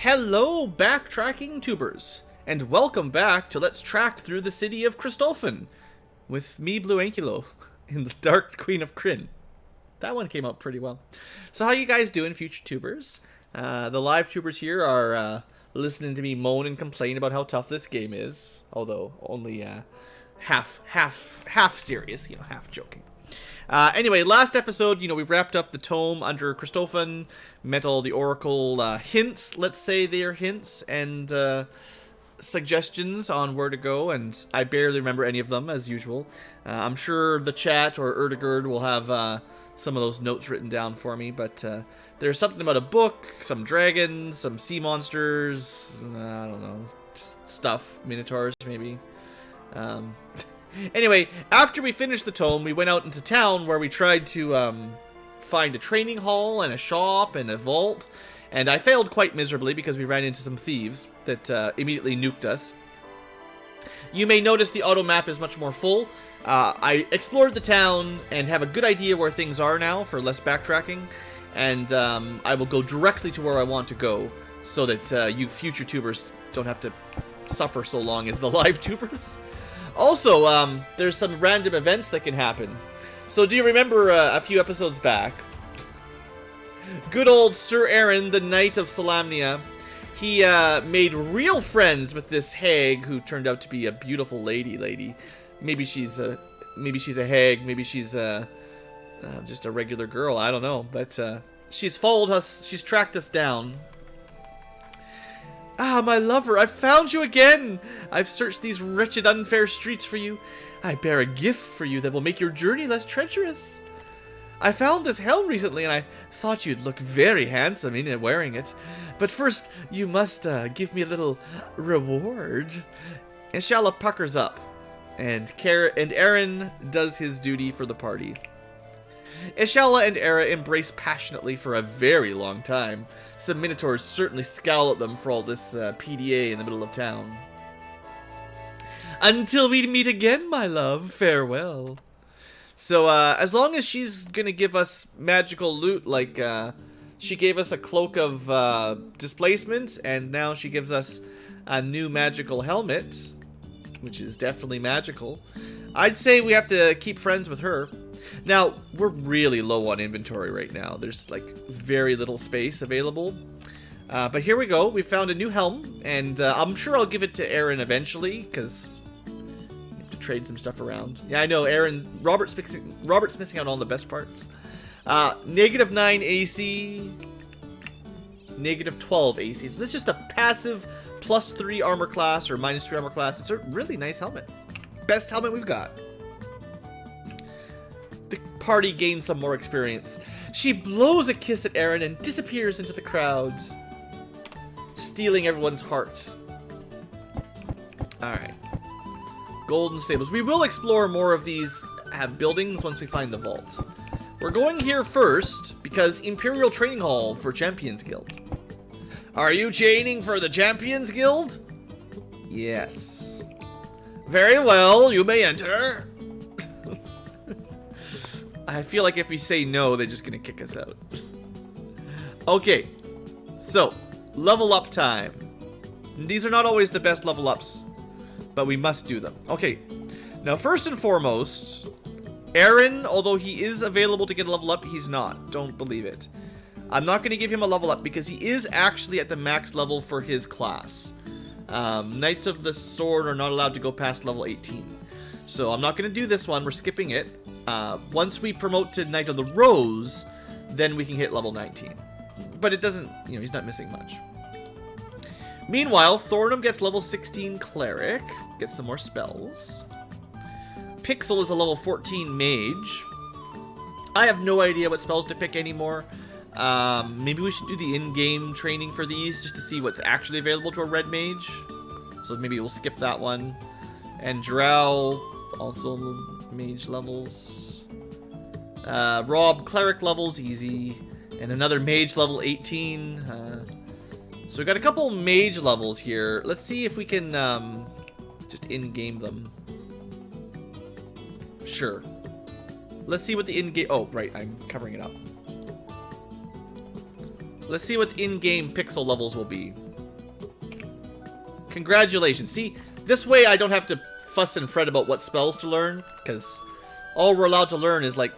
Hello, backtracking tubers, and welcome back to Let's Track Through the City of Kristolfen, with me, BlueAnkylo, in the Dark Queen of Krynn. That one came out pretty well. So how you guys doing, future tubers? The live tubers here are listening to me moan and complain about how tough this game is, although only half serious, half joking. Anyway, last episode, we wrapped up the tome under Kristolfen, met all the Oracle hints, let's say they're hints, and suggestions on where to go, and I barely remember any of them, as usual. I'm sure the chat or Erdigerd will have some of those notes written down for me, but there's something about a book, some dragons, some sea monsters, I don't know, just stuff, minotaurs maybe. Anyway, after we finished the tome, we went out into town where we tried to find a training hall and a shop and a vault, and I failed quite miserably because we ran into some thieves that immediately nuked us. You may notice the auto map is much more full. I explored the town and have a good idea where things are now for less backtracking, and I will go directly to where I want to go so that you future tubers don't have to suffer so long as the live tubers. Also, there's some random events that can happen. So do you remember a few episodes back, good old Sir Aaron, the Knight of Solamnia, he made real friends with this hag who turned out to be a beautiful lady. Maybe she's a hag, maybe she's just a regular girl, I don't know. But she's followed us, she's tracked us down. Ah, my lover, I've found you again! I've searched these wretched, unfair streets for you. I bear a gift for you that will make your journey less treacherous. I found this helm recently, and I thought you'd look very handsome in it wearing it. But first, you must give me a little reward. Ishala puckers up, and Aaron does his duty for the party. Ishala and Era embrace passionately for a very long time. Some minotaurs certainly scowl at them for all this PDA in the middle of town. Until we meet again, my love, farewell. So, as long as she's gonna give us magical loot, like, she gave us a cloak of displacement, and now she gives us a new magical helmet, which is definitely magical, I'd say we have to keep friends with her. Now, we're really low on inventory right now. There's, like, very little space available. But here we go. We found a new helm, and I'm sure I'll give it to Aaron eventually, because we have to trade some stuff around. Yeah, I know, Robert's missing out on all the best parts. -9 AC, -12 AC. So this is just a passive +3 armor class, or -3 armor class. It's a really nice helmet. Best helmet we've got. The party gains some more experience. She blows a kiss at Aaron and disappears into the crowd, stealing everyone's heart. Alright. Golden Stables. We will explore more of these buildings once we find the vault. We're going here first because Imperial Training Hall for Champions Guild. Are you training for the Champions Guild? Yes. Very well, you may enter. I feel like if we say no, they're just gonna kick us out. Okay, so level up time. These are not always the best level ups, but we must do them. Okay, now first and foremost, Aaron, although he is available to get a level up, he's not. Don't believe it. I'm not gonna give him a level up because he is actually at the max level for his class. Knights of the Sword are not allowed to go past level 18. So I'm not going to do this one. We're skipping it. Once we promote to Knight of the Rose, then we can hit level 19. But it doesn't, he's not missing much. Meanwhile, Thornham gets level 16 Cleric. Gets some more spells. Pixel is a level 14 Mage. I have no idea what spells to pick anymore. Maybe we should do the in-game training for these just to see what's actually available to a red mage. So maybe we'll skip that one. And Drow, also mage levels. Rob, cleric levels, easy. And another mage level 18. So we got a couple mage levels here. Let's see if we can just in-game them. Sure. Let's see what the in-game... Oh, right, I'm covering it up. Let's see what in-game pixel levels will be. Congratulations. See, this way I don't have to fuss and fret about what spells to learn, because all we're allowed to learn is like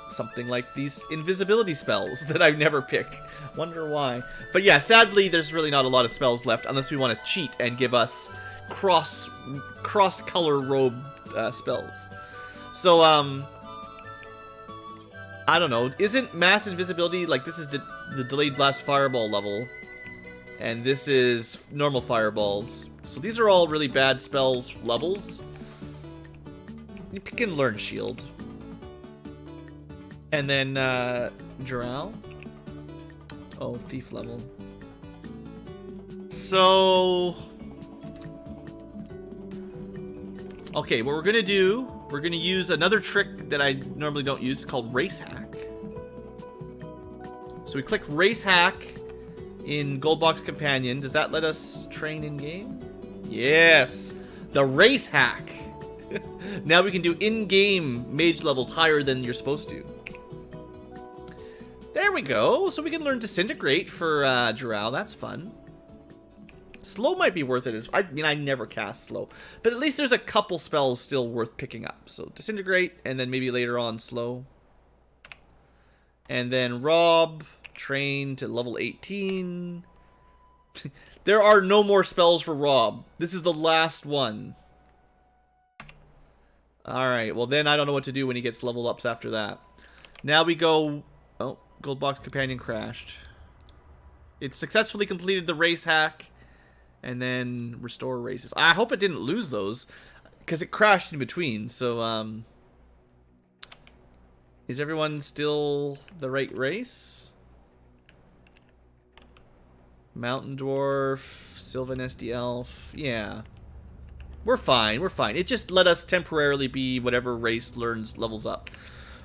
something like these invisibility spells that I never pick. Wonder why. But yeah, sadly, there's really not a lot of spells left unless we want to cheat and give us cross-color robe spells. So, I don't know. Isn't mass invisibility, like, this is the delayed blast fireball level, and this is normal fireballs. So these are all really bad spells levels. You can learn shield. And then, Jural. Oh, thief level. So... okay, what we're gonna do, we're gonna use another trick that I normally don't use called Race Hack. So we click Race Hack in GoldBox Companion. Does that let us train in game? Yes! The Race Hack! Now we can do in-game mage levels higher than you're supposed to. There we go. So we can learn Disintegrate for Jural. That's fun. Slow might be worth it. I mean, I never cast Slow. But at least there's a couple spells still worth picking up. So Disintegrate, and then maybe later on Slow. And then Rob, train to level 18. There are no more spells for Rob. This is the last one. Alright, well then I don't know what to do when he gets level ups after that. Now we go... oh, GoldBox Companion crashed. It successfully completed the Race Hack. And then restore races. I hope it didn't lose those, because it crashed in between. So, is everyone still the right race? Mountain Dwarf, Sylvan SD Elf. Yeah. We're fine, we're fine. It just let us temporarily be whatever race learns levels up.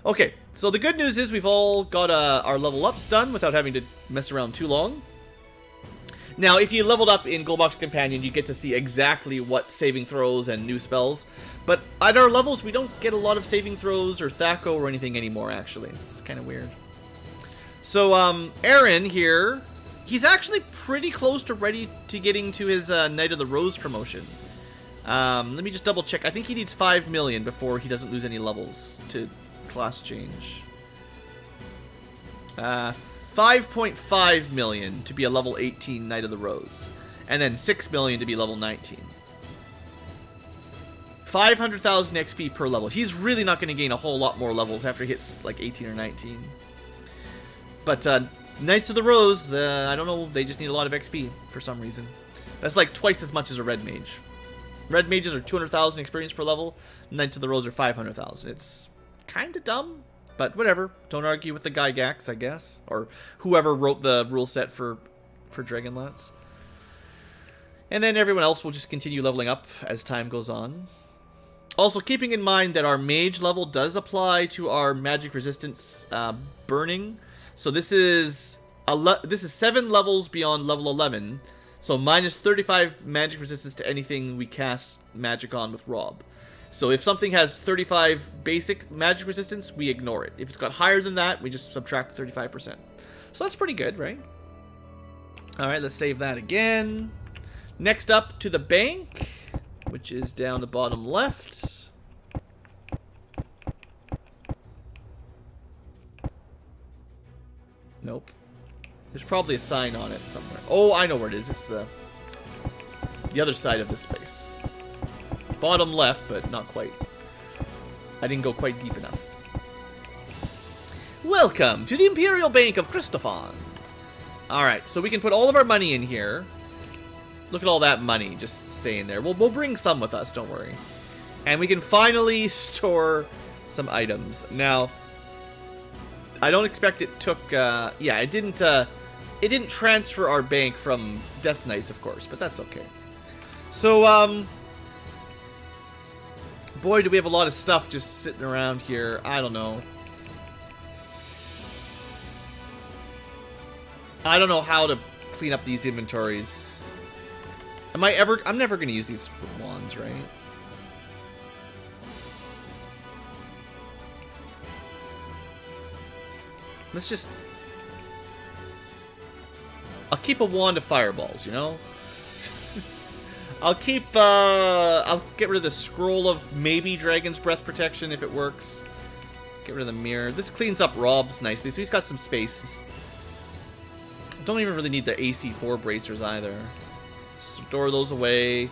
Okay, so the good news is we've all got our level ups done without having to mess around too long. Now, if you leveled up in GoldBox Companion, you get to see exactly what saving throws and new spells. But at our levels, we don't get a lot of saving throws or Thaco or anything anymore, actually. It's kind of weird. So, Aaron here, he's actually pretty close to ready to getting to his Knight of the Rose promotion. Let me just double check. I think he needs 5 million before he doesn't lose any levels to class change. 5.5 million to be a level 18 Knight of the Rose. And then 6 million to be level 19. 500,000 XP per level. He's really not going to gain a whole lot more levels after he hits like 18 or 19. But Knights of the Rose, I don't know, they just need a lot of XP for some reason. That's like twice as much as a Red Mage. Red Mages are 200,000 experience per level. Knights of the Rose are 500,000. It's kind of dumb. But whatever, don't argue with the Gygax, I guess. Or whoever wrote the rule set for Dragonlance. And then everyone else will just continue leveling up as time goes on. Also, keeping in mind that our mage level does apply to our magic resistance burning. So this is 7 levels beyond level 11. So minus 35 magic resistance to anything we cast magic on with Rob. So if something has 35 basic magic resistance, we ignore it. If it's got higher than that, we just subtract 35%. So that's pretty good, right? Alright, let's save that again. Next up to the bank, which is down the bottom left. Nope. There's probably a sign on it somewhere. Oh, I know where it is. It's the other side of this space. Bottom left, but not quite. I didn't go quite deep enough. Welcome to the Imperial Bank of Christophon. Alright, so we can put all of our money in here. Look at all that money just staying there. We'll bring some with us, don't worry. And we can finally store some items. Now, I don't expect it took... yeah, it didn't transfer our bank from Death Knights, of course, but that's okay. So, boy, do we have a lot of stuff just sitting around here. I don't know. I don't know how to clean up these inventories. I'm never going to use these wands, right? Let's just... I'll keep a wand of fireballs, you know? I'll get rid of the scroll of maybe Dragon's Breath protection if it works. Get rid of the mirror. This cleans up Rob's nicely, so he's got some space. Don't even really need the AC4 bracers either. Store those away.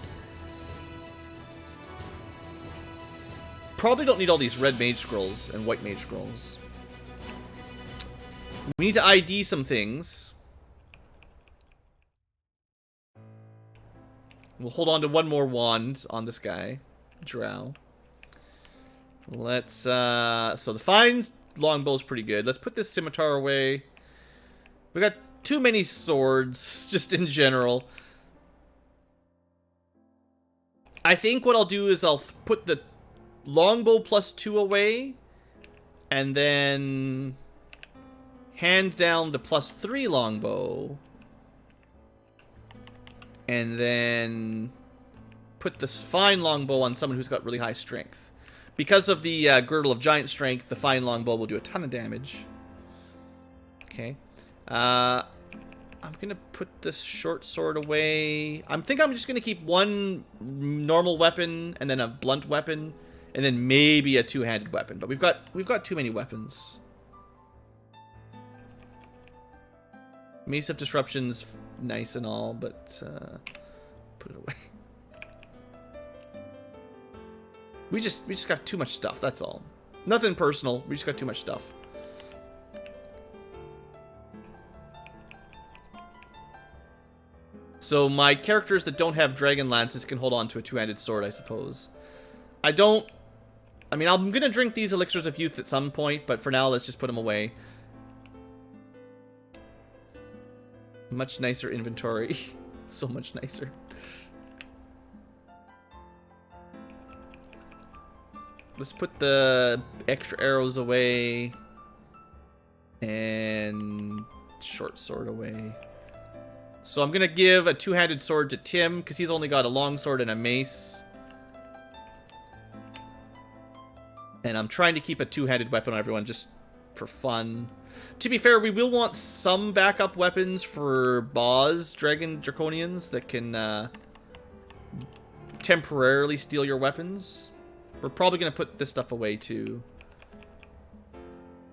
Probably don't need all these red mage scrolls and white mage scrolls. We need to ID some things. We'll hold on to one more wand on this guy. Drow. Let's, so the fine longbow's pretty good. Let's put this scimitar away. We got too many swords, just in general. I think what I'll do is I'll put the longbow +2 away. And then hand down the +3 longbow. And then put this fine longbow on someone who's got really high strength. Because of the girdle of giant strength, the fine longbow will do a ton of damage. Okay. I'm going to put this short sword away. I think I'm just going to keep one normal weapon and then a blunt weapon. And then maybe a two-handed weapon. But we've got too many weapons. Mace of Disruption's nice and all, but put it away. We just got too much stuff, that's all. Nothing personal, we just got too much stuff. So my characters that don't have dragon lances can hold on to a two-handed sword, I suppose. I mean, I'm gonna drink these elixirs of youth at some point, but for now, let's just put them away. Much nicer inventory. So much nicer. Let's put the extra arrows away. And short sword away. So I'm going to give a two-handed sword to Tim, because he's only got a long sword and a mace. And I'm trying to keep a two-handed weapon on everyone, just for fun. To be fair, we will want some backup weapons for Boz Dragon Draconians that can temporarily steal your weapons. We're probably going to put this stuff away too.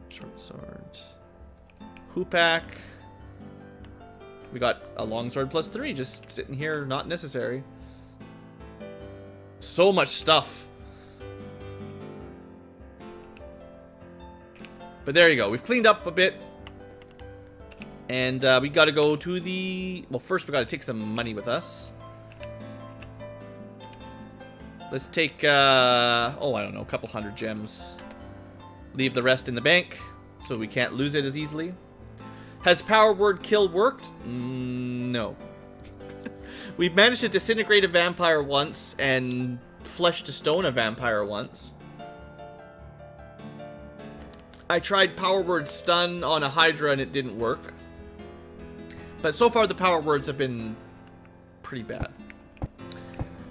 Short sword. Hoopak. We got a longsword +3 just sitting here, not necessary. So much stuff. But there you go. We've cleaned up a bit. And we got to go to the... Well, first we got to take some money with us. Let's take, oh, I don't know, a couple hundred gems. Leave the rest in the bank so we can't lose it as easily. Has power word kill worked? No. We've managed to disintegrate a vampire once and flesh to stone a vampire once. I tried power word stun on a Hydra and it didn't work. But so far the power words have been pretty bad.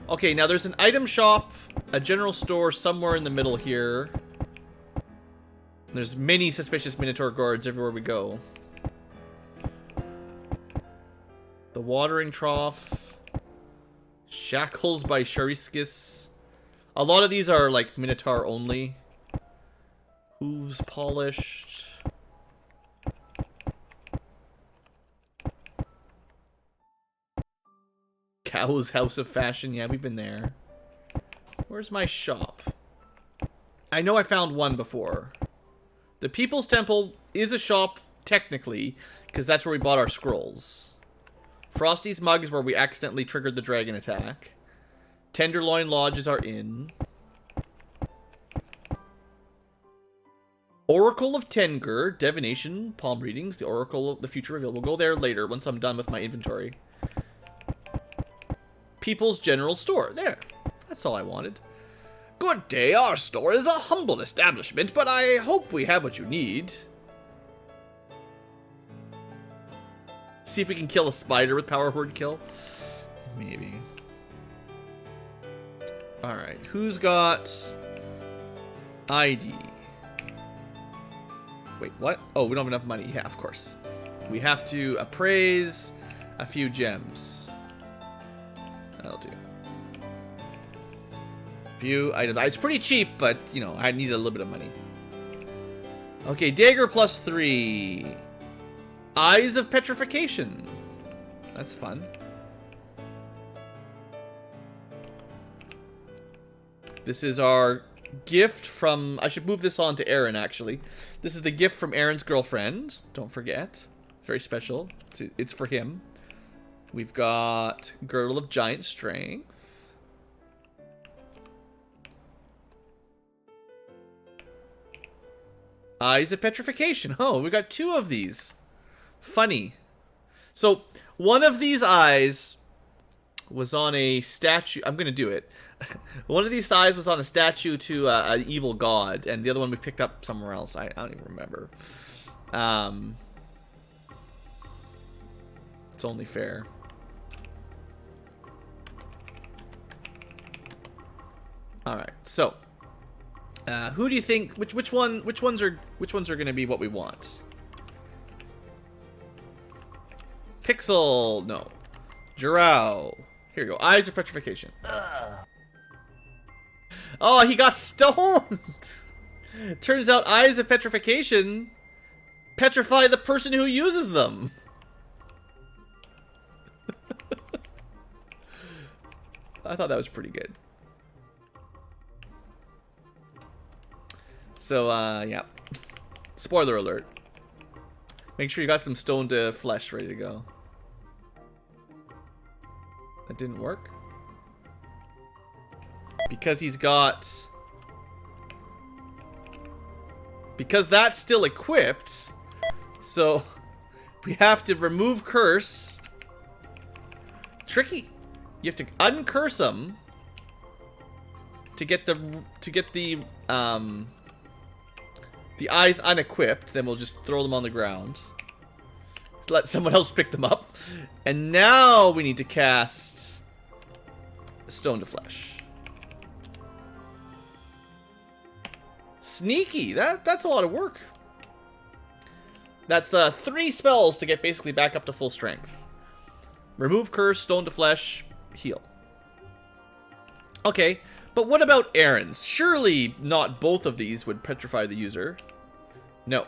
Okay, now there's an item shop, a general store somewhere in the middle here. There's many suspicious Minotaur guards everywhere we go. The watering trough. Shackles by Shariskis. A lot of these are like Minotaur only. Hooves polished. Cow's House of Fashion. Yeah, we've been there. Where's my shop? I know I found one before. The People's Temple is a shop, technically, because that's where we bought our scrolls. Frosty's Mug is where we accidentally triggered the dragon attack. Tenderloin Lodge is our inn. Oracle of Tengur, Divination, Palm Readings, the Oracle of the Future Reveal. We'll go there later once I'm done with my inventory. People's General Store. There. That's all I wanted. Good day. Our store is a humble establishment, but I hope we have what you need. See if we can kill a spider with power word kill. Maybe. Alright. Who's got ID? Wait, what? Oh, we don't have enough money. Yeah, of course. We have to appraise a few gems. That'll do. Few items. It's pretty cheap, but, you know, I need a little bit of money. Okay, dagger +3. Eyes of Petrification. That's fun. This is our gift from... I should move this on to Aaron, actually. This is the gift from Aaron's girlfriend. Don't forget. Very special. It's for him. We've got Girdle of Giant Strength. Eyes of Petrification. Oh, we got 2 of these. Funny. So, one of these eyes was on a statue. I'm going to do it. One of these eyes was on a statue to an evil god, and the other one we picked up somewhere else. I don't even remember. It's only fair. All right, so who do you think? Which ones are going to be what we want? Pixel, no. Jirao. Here you go. Eyes of Petrification. Oh, he got stoned. Turns out Eyes of Petrification petrify the person who uses them. I thought that was pretty good. So, yeah. Spoiler alert. Make sure you got some stone to flesh ready to go. That didn't work. Because he's got... Because that's still equipped. So, we have to remove curse. Tricky. You have to uncurse them to get the eyes unequipped. Then we'll just throw them on the ground. Let someone else pick them up. And now we need to cast Stone to Flesh. Sneaky. That's a lot of work. That's 3 spells to get basically back up to full strength. Remove curse, Stone to Flesh, heal. Okay, but what about Aaron's? Surely not both of these would petrify the user. No.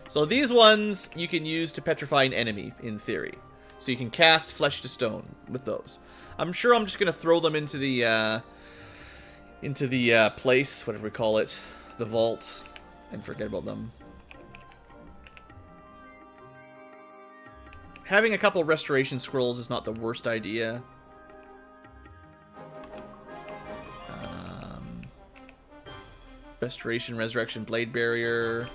So these ones you can use to petrify an enemy, in theory. So you can cast Flesh to Stone with those. I'm sure I'm just going to throw them into the place, whatever we call it, the vault, and forget about them. Having a couple restoration scrolls is not the worst idea. Restoration, Resurrection, Blade Barrier.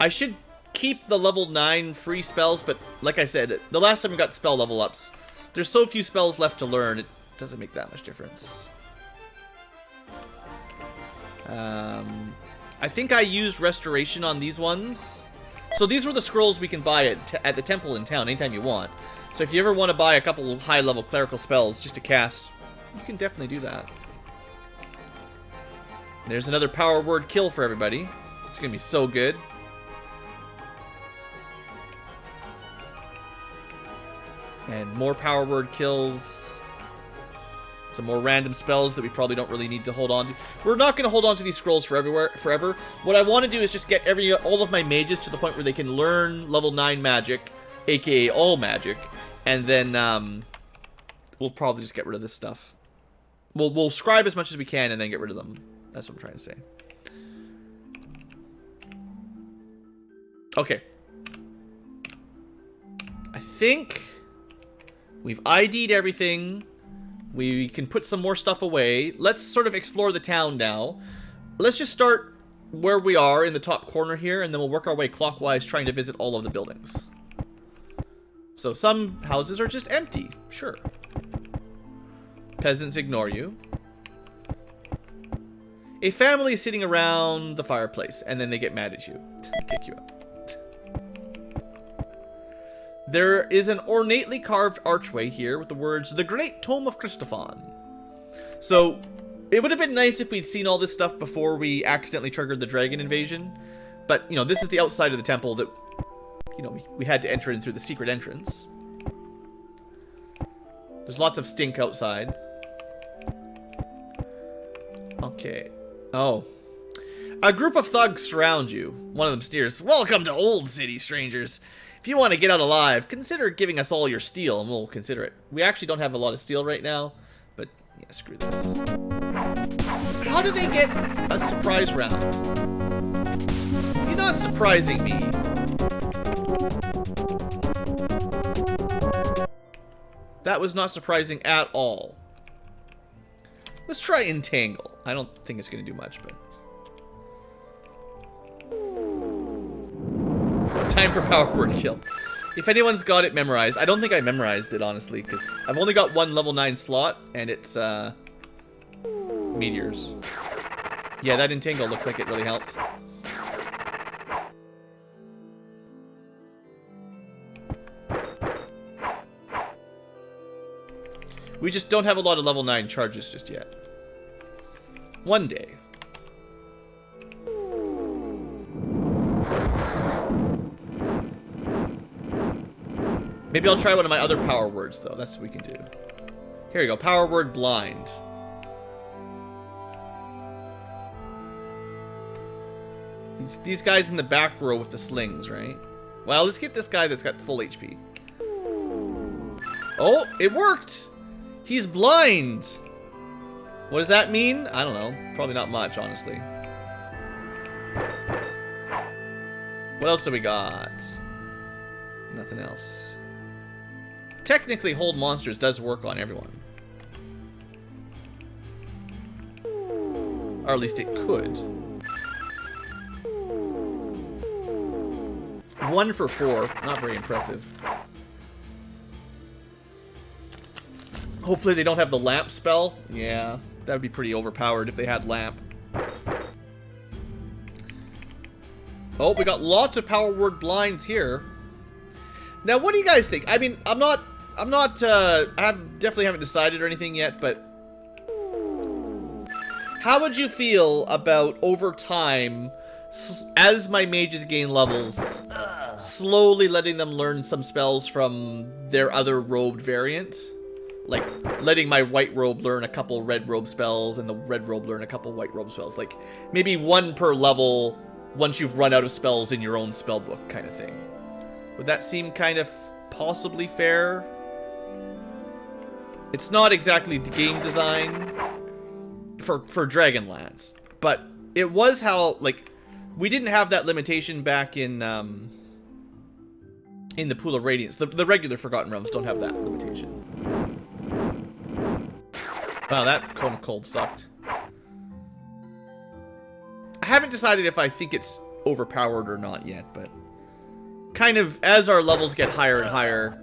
I should keep the level 9 free spells, but like I said, the last time we got spell level ups, there's so few spells left to learn, it doesn't make that much difference. I think I used Restoration on these ones. So these were the scrolls we can buy at the temple in town anytime you want. So if you ever want to buy a couple of high-level clerical spells just to cast, you can definitely do that. There's another power word kill for everybody. It's going to be so good. And more power word kills. Some more random spells that we probably don't really need to hold on to. We're not going to hold on to these scrolls forever. What I want to do is just get all of my mages to the point where they can learn level 9 magic, aka all magic, and then we'll probably just get rid of this stuff. We'll scribe as much as we can and then get rid of them. That's what I'm trying to say. Okay. I think we've ID'd everything. We can put some more stuff away. Let's sort of explore the town now. Let's just start where we are in the top corner here, and then we'll work our way clockwise trying to visit all of the buildings. So some houses are just empty. Sure. Peasants ignore you. A family is sitting around the fireplace, and then they get mad at you. Kick you out. There is an ornately carved archway here with the words, "The Great Tome of Christophon." So, it would have been nice if we'd seen all this stuff before we accidentally triggered the dragon invasion. But, you know, this is the outside of the temple that, you know, we had to enter in through the secret entrance. There's lots of stink outside. Okay. Oh. A group of thugs surround you. One of them sneers, "Welcome to Old City, strangers. If you want to get out alive, consider giving us all your steel, and we'll consider it." We actually don't have a lot of steel right now, but yeah, screw this. How did they get a surprise round? You're not surprising me. That was not surprising at all. Let's try Entangle. I don't think it's going to do much, but... Time for power word kill. If anyone's got it memorized, I don't think I memorized it, honestly, because I've only got one level 9 slot, and it's, meteors. Yeah, that Entangle looks like it really helped. We just don't have a lot of level 9 charges just yet. One day. Maybe I'll try one of my other power words, though. That's what we can do. Here we go. Power word blind. These guys in the back row with the slings, right? Well, let's get this guy that's got full HP. Oh, it worked! He's blind! What does that mean? I don't know. Probably not much, honestly. What else do we got? Nothing else. Technically, hold monsters does work on everyone. Or at least it could. 1 for 4. Not very impressive. Hopefully they don't have the lamp spell. Yeah, that would be pretty overpowered if they had lamp. Oh, we got lots of power word blinds here. Now, what do you guys think? I mean, I definitely haven't decided or anything yet, but how would you feel about over time, as my mages gain levels, slowly letting them learn some spells from their other robed variant? Like, letting my white robe learn a couple red robe spells and the red robe learn a couple white robe spells. Like, maybe 1 per level once you've run out of spells in your own spell book kind of thing. Would that seem kind of possibly fair? It's not exactly the game design for Dragonlance, but it was how, like, we didn't have that limitation back in the Pool of Radiance. The regular Forgotten Realms don't have that limitation. Wow, that Cone of Cold sucked. I haven't decided if I think it's overpowered or not yet, but kind of as our levels get higher and higher,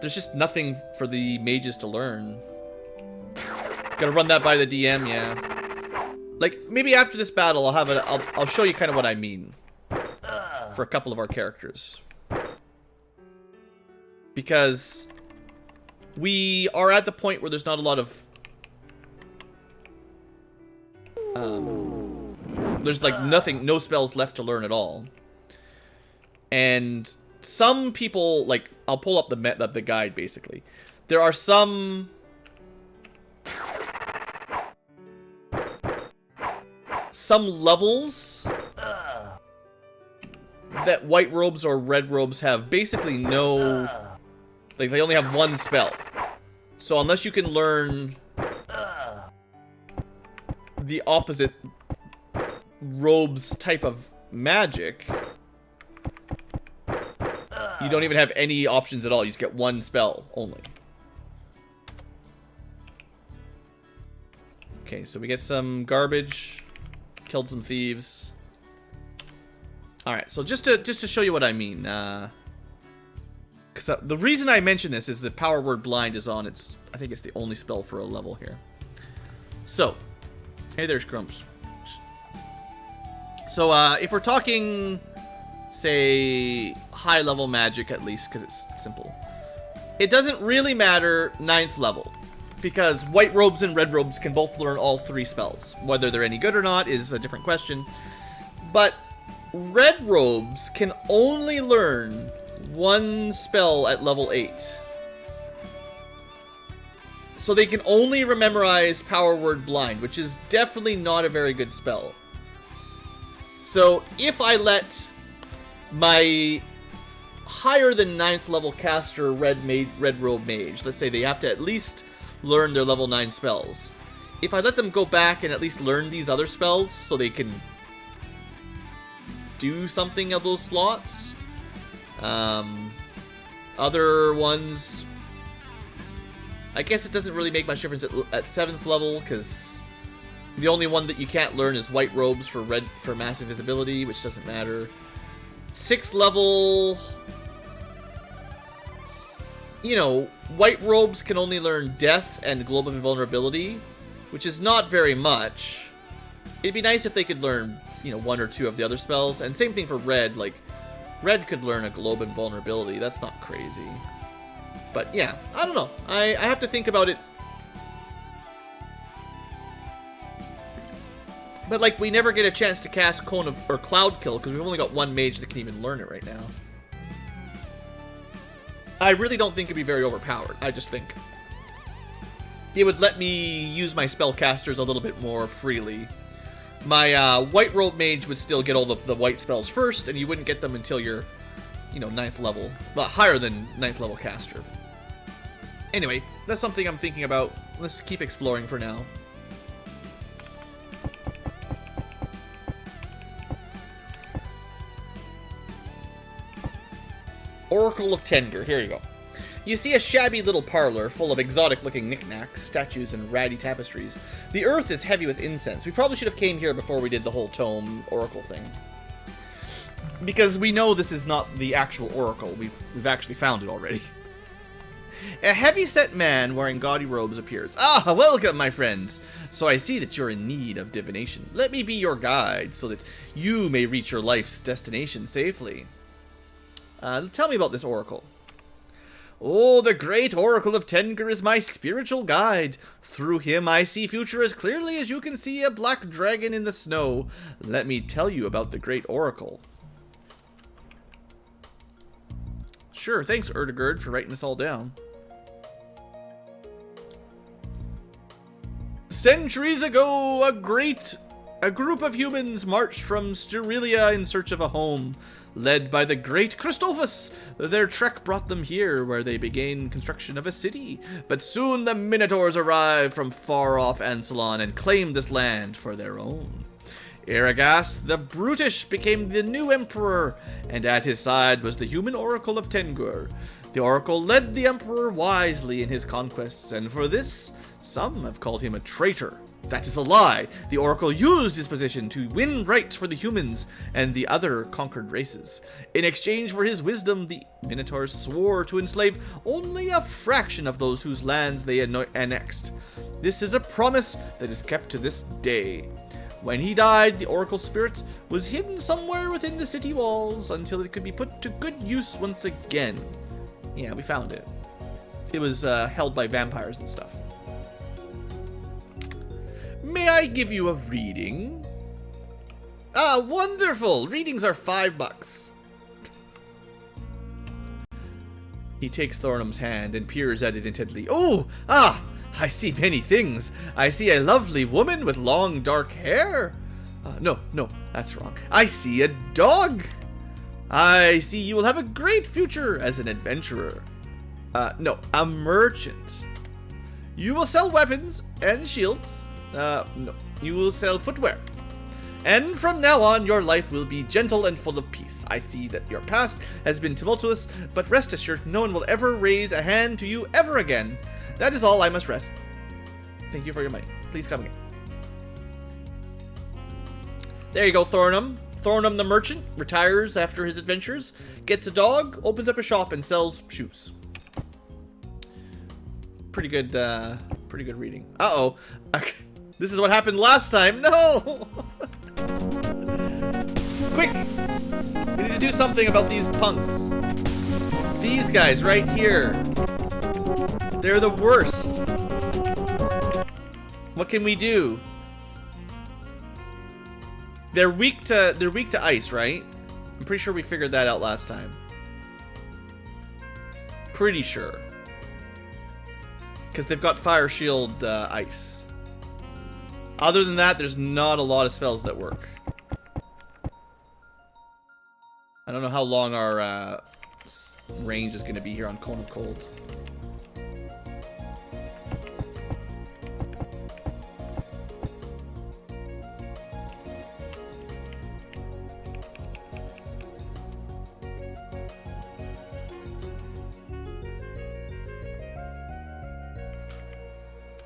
there's just nothing for the mages to learn. Gotta run that by the DM, yeah. Like, maybe after this battle, I'll show you kind of what I mean for a couple of our characters. Because we are at the point where there's not a lot of there's like no spells left to learn at all. And some people, like, I'll pull up the guide basically. There are some levels that white robes or red robes have basically no, like, they only have 1 spell. So unless you can learn the opposite robe's type of magic, you don't even have any options at all. You just get 1 spell only. Okay, so we get some garbage. Killed some thieves. Alright, so just to show you what I mean. Because the reason I mention this is the power word blind is on its... I think it's the only spell for a level here. So, hey, there's Grumps. So, if we're talking, say, high-level magic at least, because it's simple, it doesn't really matter 9th level, because white robes and red robes can both learn all 3 spells. Whether they're any good or not is a different question. But red robes can only learn 1 spell at level 8. So they can only memorize Power Word Blind, which is definitely not a very good spell. So if I let my higher than 9th level caster Red Robe Mage, let's say they have to at least learn their level 9 spells. If I let them go back and at least learn these other spells so they can do something of those slots, other ones, I guess it doesn't really make much difference at 7th level, because the only one that you can't learn is White Robes for massive visibility, which doesn't matter. 6th level, you know, White Robes can only learn Death and Globe of Invulnerability, which is not very much. It'd be nice if they could learn, you know, 1 or 2 of the other spells. And same thing for Red. Like, Red could learn a Globe of Invulnerability. That's not crazy. But yeah, I don't know. I have to think about it. But like, we never get a chance to cast Cone of or Cloud Kill because we've only got 1 mage that can even learn it right now. I really don't think it'd be very overpowered. I just think it would let me use my spellcasters a little bit more freely. My White Robe Mage would still get all the white spells first, and you wouldn't get them until you're, you know, 9th level. Well, higher than 9th level caster. Anyway, that's something I'm thinking about. Let's keep exploring for now. Oracle of Tengr. Here you go. You see a shabby little parlor full of exotic-looking knickknacks, statues, and ratty tapestries. The earth is heavy with incense. We probably should have came here before we did the whole tome oracle thing, because we know this is not the actual oracle. We've actually found it already. A heavy-set man wearing gaudy robes appears. Ah, welcome, my friends. So I see that you're in need of divination. Let me be your guide so that you may reach your life's destination safely. Tell me about this oracle. Oh, the great Oracle of Tengr is my spiritual guide. Through him I see future as clearly as you can see a black dragon in the snow. Let me tell you about the great Oracle. Sure, thanks, Erdegerd, for writing this all down. Centuries ago, a group of humans marched from Styrelia in search of a home. Led by the great Christophus, their trek brought them here, where they began construction of a city. But soon the Minotaurs arrived from far-off Ansalon and claimed this land for their own. Eragast the Brutish became the new emperor, and at his side was the human Oracle of Tengr. The Oracle led the emperor wisely in his conquests, and for this, some have called him a traitor. That is a lie. The Oracle used his position to win rights for the humans and the other conquered races. In exchange for his wisdom, the Minotaurs swore to enslave only a fraction of those whose lands they annexed. This is a promise that is kept to this day. When he died, the Oracle's spirit was hidden somewhere within the city walls until it could be put to good use once again. Yeah, we found it. It was held by vampires and stuff. May I give you a reading? Ah, wonderful! Readings are $5. He takes Thornum's hand and peers at it intently. Oh! Ah! I see many things. I see a lovely woman with long dark hair. No, that's wrong. I see a dog. I see you will have a great future as an adventurer. No, a merchant. You will sell weapons and shields. No, you will sell footwear. And from now on, your life will be gentle and full of peace. I see that your past has been tumultuous, but rest assured, no one will ever raise a hand to you ever again. That is all. I must rest. Thank you for your money. Please come again. There you go, Thornum. Thornum the merchant retires after his adventures, gets a dog, opens up a shop, and sells shoes. Pretty good reading. Uh-oh. Okay. This is what happened last time. No! Quick! We need to do something about these punks. These guys right here. They're the worst. What can we do? They're weak to ice, right? I'm pretty sure we figured that out last time. Pretty sure. Because they've got Fire Shield Ice. Other than that, there's not a lot of spells that work. I don't know how long our range is going to be here on Cone of Cold.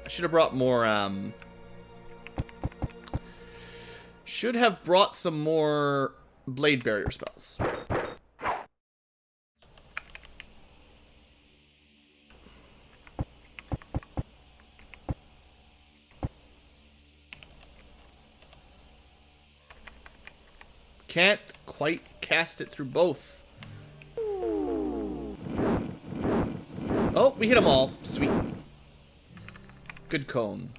I should have brought more, should have brought some more Blade Barrier spells. Can't quite cast it through both. Oh, we hit them all. Sweet. Good cone.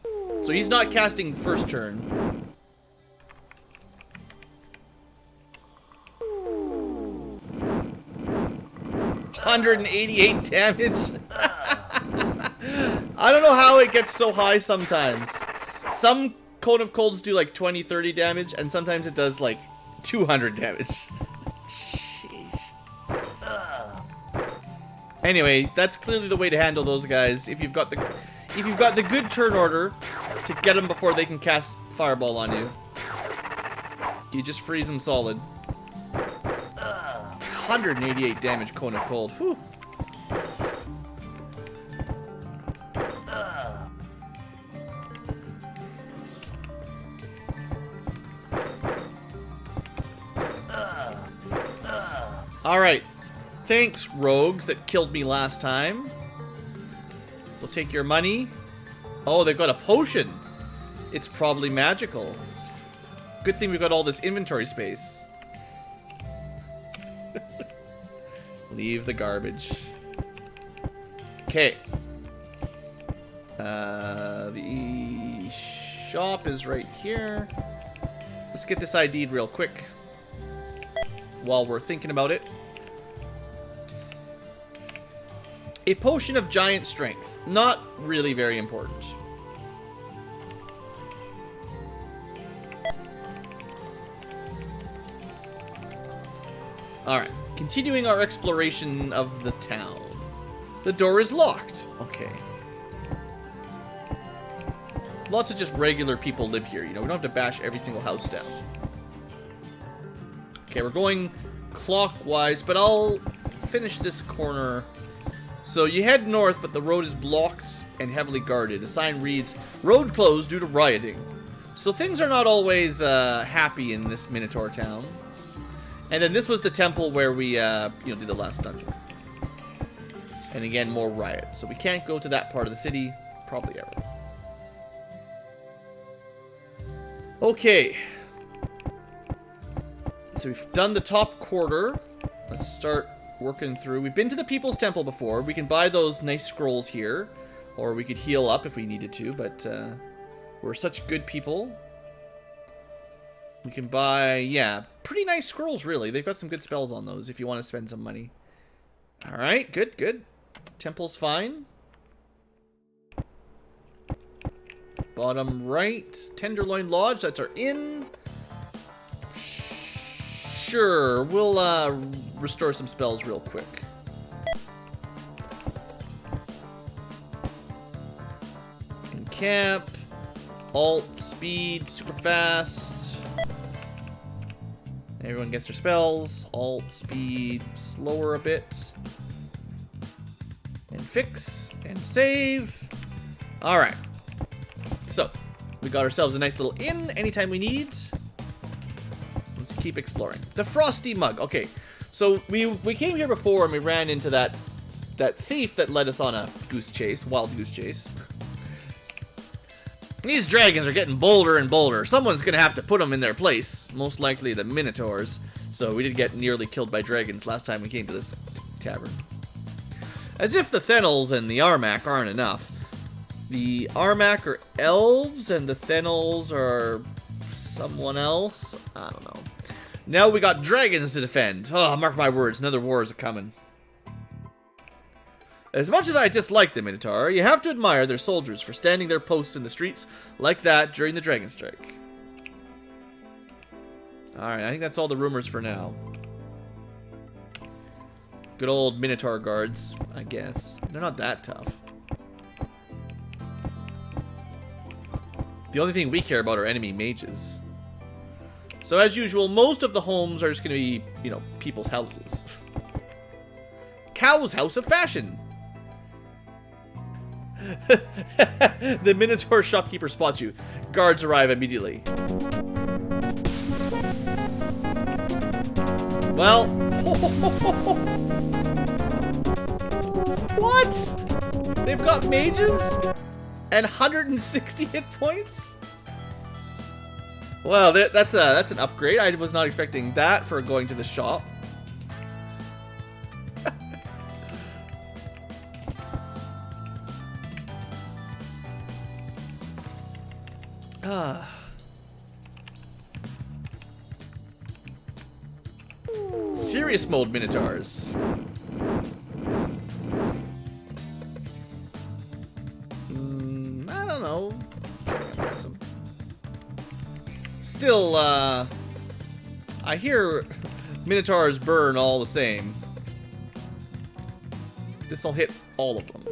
So he's not casting first turn. 188 damage. I don't know how it gets so high sometimes. Some Cone of Colds do like 20, 30 damage, and sometimes it does like 200 damage. Sheesh. Anyway, that's clearly the way to handle those guys. If you've got the good turn order to get them before they can cast Fireball on you, you just freeze them solid. 188 damage Cone of Cold. Whew. Alright. Thanks, rogues that killed me last time. We'll take your money. Oh, they've got a potion. It's probably magical. Good thing we've got all this inventory space. Leave the garbage. Okay. The shop is right here. Let's get this ID'd real quick while we're thinking about it. A potion of giant strength. Not really very important. Alright. Continuing our exploration of the town. The door is locked. Okay. Lots of just regular people live here. You know, we don't have to bash every single house down. Okay, we're going clockwise, but I'll finish this corner. So you head north, but the road is blocked and heavily guarded. A sign reads, "Road closed due to rioting." So things are not always happy in this Minotaur town. And then this was the temple where we, did the last dungeon. And again, more riots. So we can't go to that part of the city, probably ever. Okay. So we've done the top quarter. Let's start working through. We've been to the People's Temple before. We can buy those nice scrolls here. Or we could heal up if we needed to, but we're such good people. We can buy, yeah, pretty nice scrolls, really. They've got some good spells on those if you want to spend some money. Alright, good, good. Temple's fine. Bottom right. Tenderloin Lodge, that's our inn. Sure, we'll restore some spells real quick. Encamp. Alt, speed, super fast. Everyone gets their spells. Alt, speed, slower a bit. And fix, and save. Alright. So, we got ourselves a nice little inn anytime we need. Let's keep exploring. The Frosty Mug. Okay, so we came here before and we ran into that thief that led us on a goose chase, wild goose chase. These dragons are getting bolder and bolder. Someone's gonna have to put them in their place. Most likely the Minotaurs. So we did get nearly killed by dragons last time we came to this tavern. As if the Thenals and the Armak aren't enough. The Armak are elves and the Thenals are someone else. I don't know. Now we got dragons to defend. Oh, mark my words, another war is coming. As much as I dislike the Minotaur, you have to admire their soldiers for standing their posts in the streets like that during the Dragon Strike. Alright, I think that's all the rumors for now. Good old Minotaur guards, I guess. They're not that tough. The only thing we care about are enemy mages. So as usual, most of the homes are just going to be, you know, people's houses. Cow's House of Fashion. The Minotaur shopkeeper spots you. Guards arrive immediately. Well, what? They've got mages and 160 hit points? Well, that's an upgrade. I was not expecting that for going to the shop. Serious mode Minotaurs. I don't know. Still, I hear Minotaurs burn all the same. This'll hit all of them.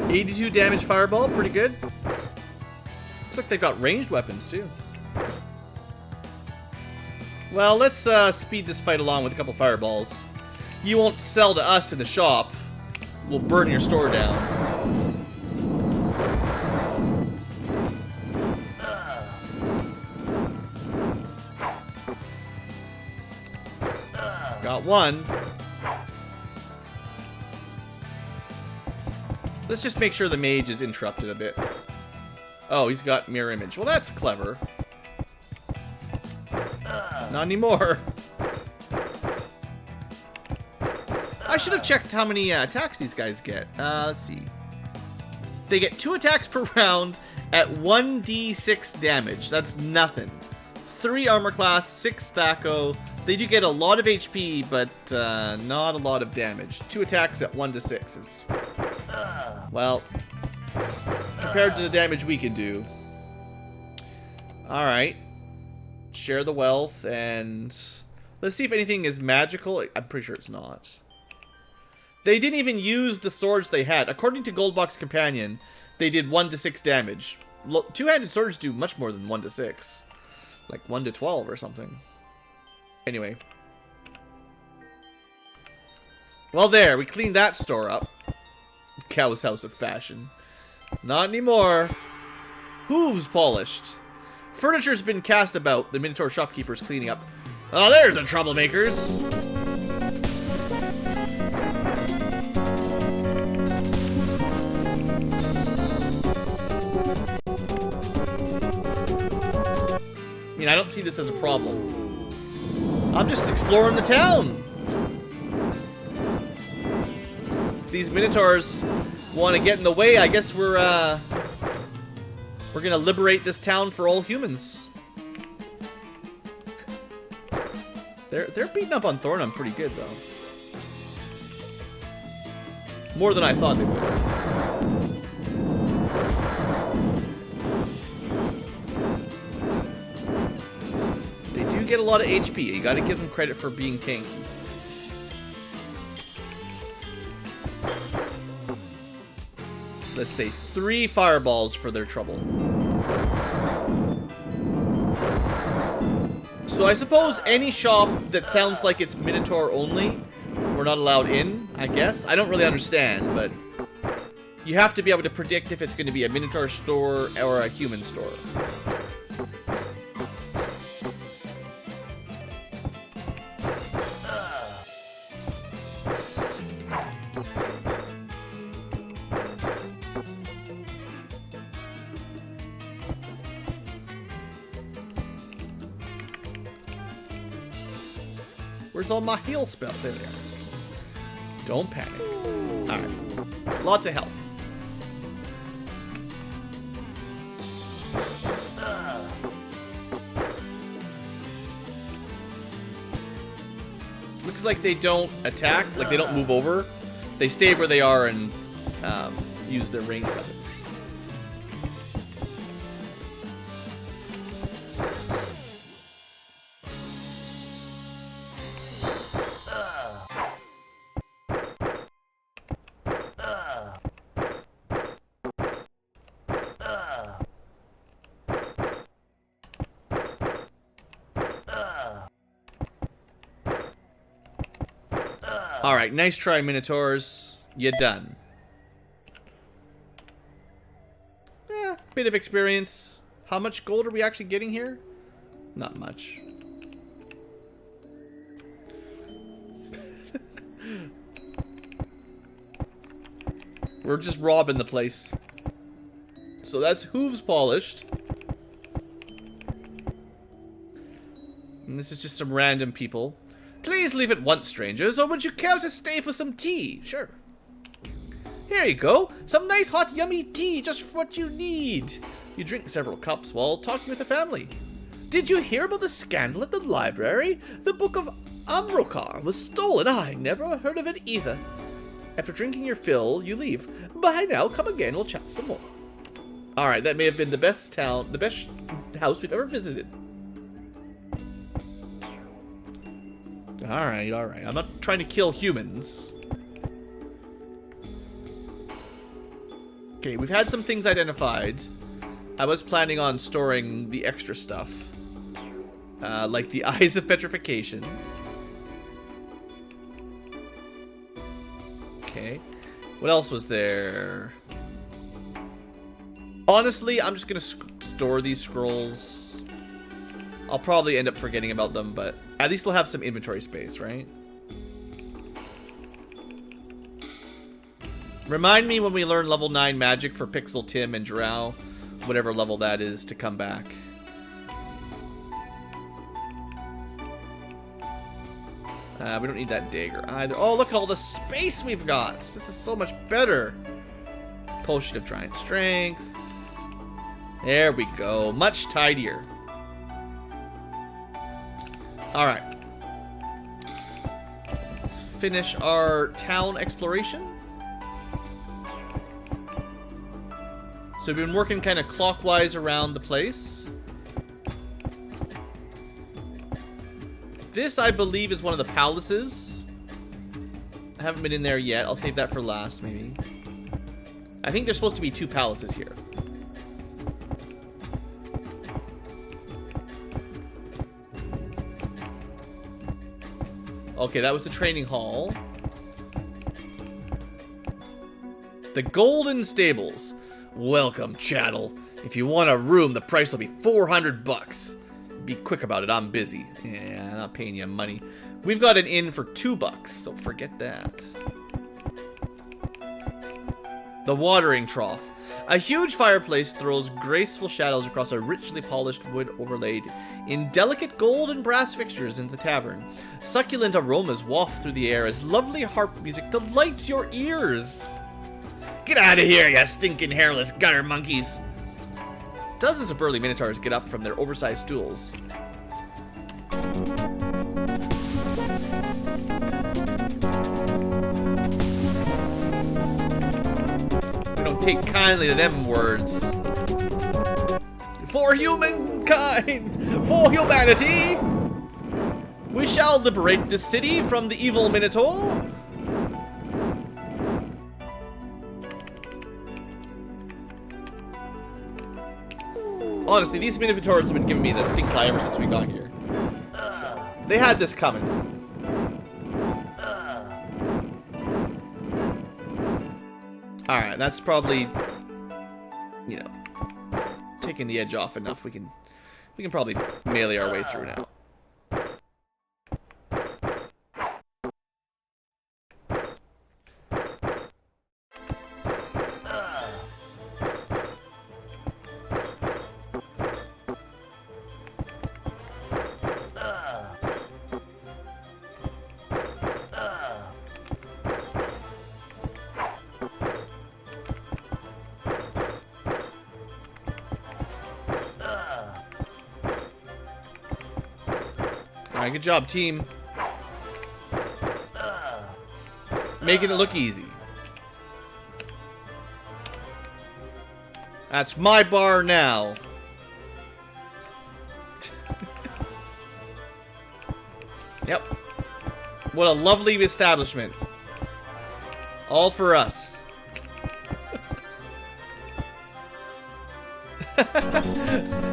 $82 damage fireball, pretty good. Looks like they've got ranged weapons too. Well, let's speed this fight along with a couple fireballs. You won't sell to us in the shop. We'll burn your store down. Got one. Let's just make sure the mage is interrupted a bit. Oh, he's got mirror image. Well, that's clever. Not anymore. I should have checked how many attacks these guys get. Let's see. They get 2 attacks per round at 1d6 damage. That's nothing. 3 armor class, 6 Thaco. They do get a lot of HP, but not a lot of damage. 2 attacks at 1 to 6 is... Well, compared to the damage we can do. Alright. Share the wealth, and... Let's see if anything is magical. I'm pretty sure it's not. They didn't even use the swords they had. According to GoldBox Companion, they did 1 to 6 damage. Two-handed swords do much more than 1 to 6. Like 1 to 12 or something. Anyway. Well, there. We cleaned that store up. Cow's House of Fashion. Not anymore. Hooves polished. Furniture's been cast about. The Minotaur shopkeeper's cleaning up. Oh, there's the troublemakers. I mean, I don't see this as a problem. I'm just exploring the town. If these Minotaurs want to get in the way, I guess we're gonna liberate this town for all humans. They're beating up on Thornham pretty good though. More than I thought they would. They do get a lot of HP. You gotta give them credit for being tanky. Let's say 3 fireballs for their trouble. So I suppose any shop that sounds like it's Minotaur only, we're not allowed in, I guess. I don't really understand, but you have to be able to predict if it's going to be a Minotaur store or a human store. Where's all my heal spell? There they are. Don't panic. Alright. Lots of health. looks like they don't attack, like they don't move over. They stay where they are and use their ranged weapons. Alright, nice try, Minotaurs. You're done. Bit of experience. How much gold are we actually getting here? Not much. We're just robbing the place. So that's hooves polished. And this is just some random people. Please leave at once, strangers, or would you care to stay for some tea? Sure. Here you go. Some nice, hot, yummy tea, just what you need. You drink several cups while talking with the family. Did you hear about the scandal at the library? The book of Amrokar was stolen. I never heard of it either. After drinking your fill, you leave. Bye now. Come again. We'll chat some more. Alright, that may have been the best town, the best house we've ever visited. Alright, alright. I'm not trying to kill humans. Okay, we've had some things identified. I was planning on storing the extra stuff. Like the Eyes of Petrification. Okay. What else was there? Honestly, I'm just gonna store these scrolls. I'll probably end up forgetting about them, but at least we'll have some inventory space, right? Remind me when we learn level 9 magic for Pixel, Tim, and Drow, whatever level that is, to come back. We don't need that dagger either. Oh, look at all the space we've got. This is so much better. Potion of Giant Strength. There we go. Much tidier. Alright. Let's finish our town exploration. So we've been working kind of clockwise around the place. This, I believe, is one of the palaces. I haven't been in there yet. I'll save that for last, maybe. I think there's supposed to be 2 palaces here. Okay, that was the training hall. The Golden Stables. Welcome, chattel. If you want a room, the price will be 400 bucks. Be quick about it, I'm busy. Yeah, I'm not paying you money. We've got an inn for 2 bucks, so forget that. The watering trough. A huge fireplace throws graceful shadows across a richly polished wood overlaid in delicate gold and brass fixtures into the tavern. Succulent aromas waft through the air as lovely harp music delights your ears. Get out of here, you stinking hairless gutter monkeys! Dozens of burly minotaurs get up from their oversized stools. We don't take kindly to them words. For humankind! For humanity! We shall liberate this city from the evil Minotaur. Honestly, these Minotaurs have been giving me the stink eye ever since we got here. So, they had this coming. Alright, that's probably, you know, taking the edge off enough. We can probably melee our way through now. Alright, good job, team. Making it look easy. That's my bar now. Yep. What a lovely establishment. All for us.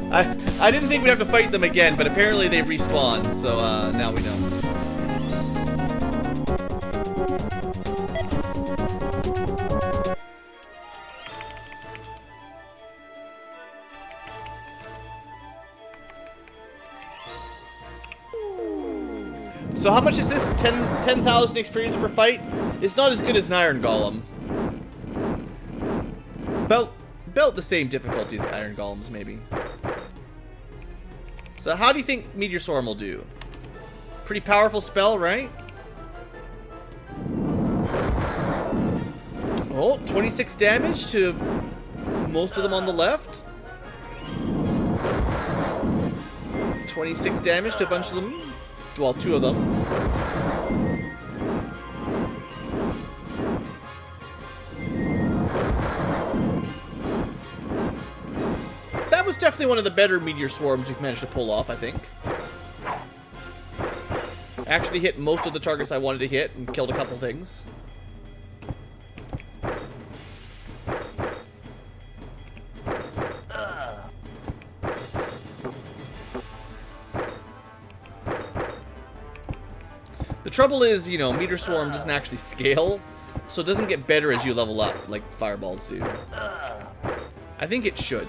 I didn't think we'd have to fight them again, but apparently they respawn, so now we know. So how much is this? 10,000 experience per fight? It's not as good as an Iron Golem. About the same difficulty as Iron Golems, maybe. So how do you think Meteor Swarm will do? Pretty powerful spell, right? Oh, 26 damage to most of them on the left. 26 damage to a bunch of them. Well, 2 of them. That was definitely one of the better Meteor Swarms we've managed to pull off, I think. Actually hit most of the targets I wanted to hit and killed a couple things. The trouble is, you know, Meteor Swarm doesn't actually scale, so it doesn't get better as you level up, like Fireballs do. I think it should.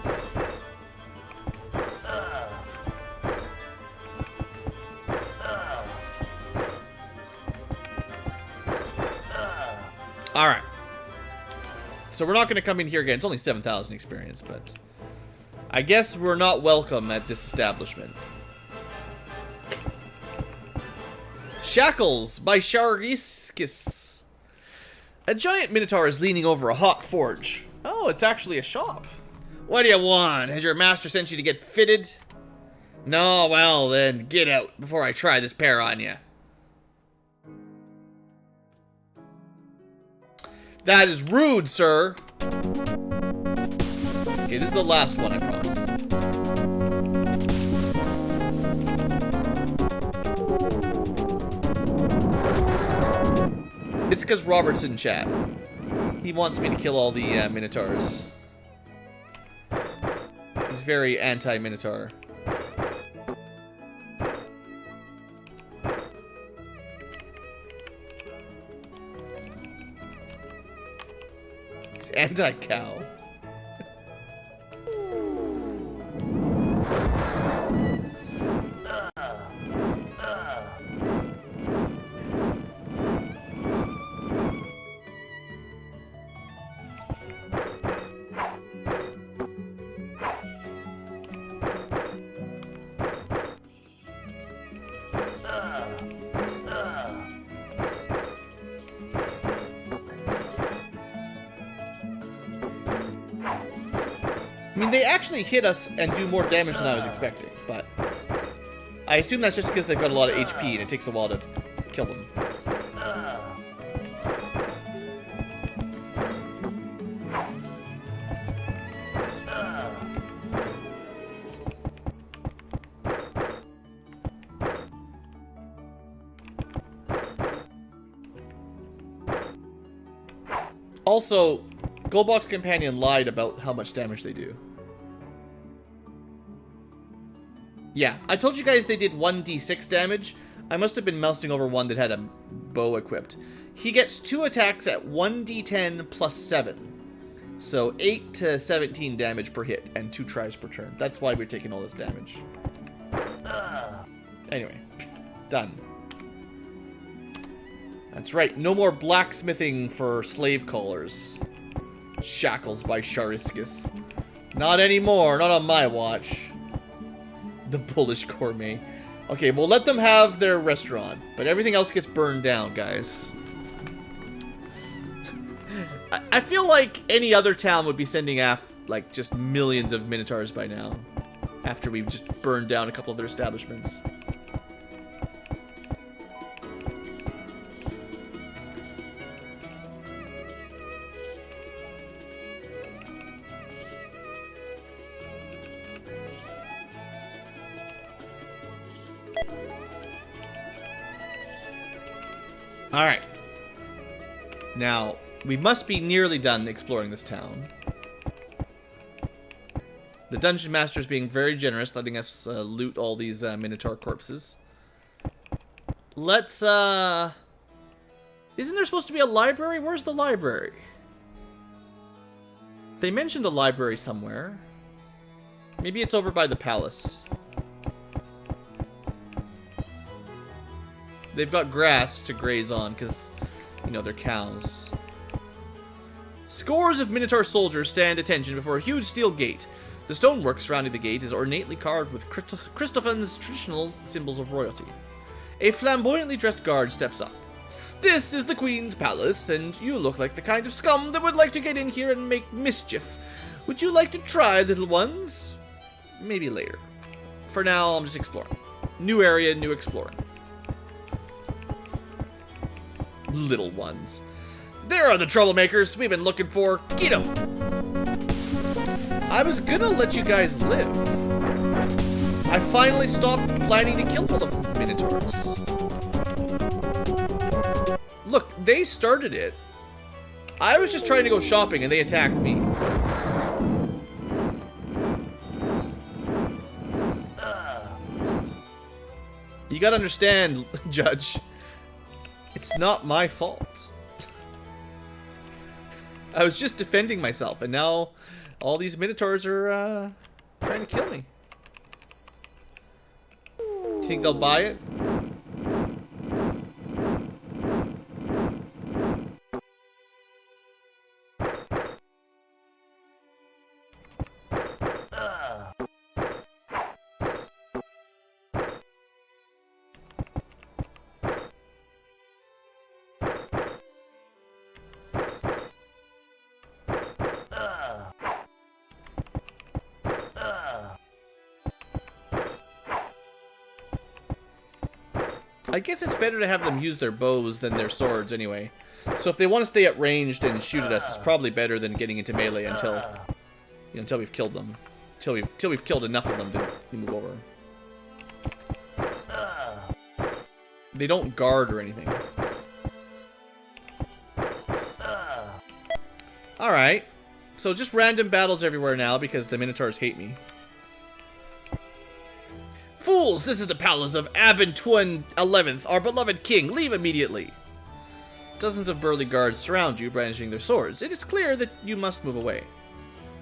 Alright. So we're not going to come in here again. It's only 7,000 experience, but I guess we're not welcome at this establishment. Shackles by Shariskis. A giant minotaur is leaning over a hot forge. Oh, it's actually a shop. What do you want? Has your master sent you to get fitted? No, well then, get out before I try this pair on you. That is rude, sir. Okay, this is the last one, I promise. It's because Robert's in chat. He wants me to kill all the Minotaurs. He's very anti-Minotaur. He's anti-cow. I mean, they actually hit us and do more damage than I was expecting, but I assume that's just because they've got a lot of HP and it takes a while to kill them. Also, GoldBox Companion lied about how much damage they do. Yeah, I told you guys they did 1d6 damage. I must have been mousing over one that had a bow equipped. He gets 2 attacks at 1d10 plus 7. So 8 to 17 damage per hit and 2 tries per turn. That's why we're taking all this damage. Anyway, done. That's right, no more blacksmithing for slave callers. Shackles by Shariskis. Not anymore, not on my watch. The bullish gourmet. Okay, we'll let them have their restaurant, but everything else gets burned down, guys. I feel like any other town would be sending like just millions of Minotaurs by now, after we've just burned down a couple of their establishments. Alright. Now, we must be nearly done exploring this town. The Dungeon Master is being very generous, letting us loot all these Minotaur corpses. Let's, Isn't there supposed to be a library? Where's the library? They mentioned a library somewhere. Maybe it's over by the palace. They've got grass to graze on because, you know, they're cows. Scores of Minotaur soldiers stand attention before a huge steel gate. The stonework surrounding the gate is ornately carved with Christophan's traditional symbols of royalty. A flamboyantly dressed guard steps up. This is the Queen's palace, and you look like the kind of scum that would like to get in here and make mischief. Would you like to try, little ones? Maybe later. For now, I'm just exploring. New area, new exploring. Little ones. There are the troublemakers we've been looking for. Get 'em! I was gonna let you guys live. I finally stopped planning to kill all the Minotaurs. Look, they started it. I was just trying to go shopping and they attacked me. You gotta understand, Judge. It's not my fault. I was just defending myself, and now all these Minotaurs are trying to kill me. Do you think they'll buy it? I guess it's better to have them use their bows than their swords anyway. So if they want to stay at ranged and shoot at us, it's probably better than getting into melee until we've killed them. Till we've killed enough of them to move over. They don't guard or anything. Alright. So just random battles everywhere now because the Minotaurs hate me. Fools! This is the palace of Abenteuon 11th, our beloved king. Leave immediately. Dozens of burly guards surround you, brandishing their swords. It is clear that you must move away.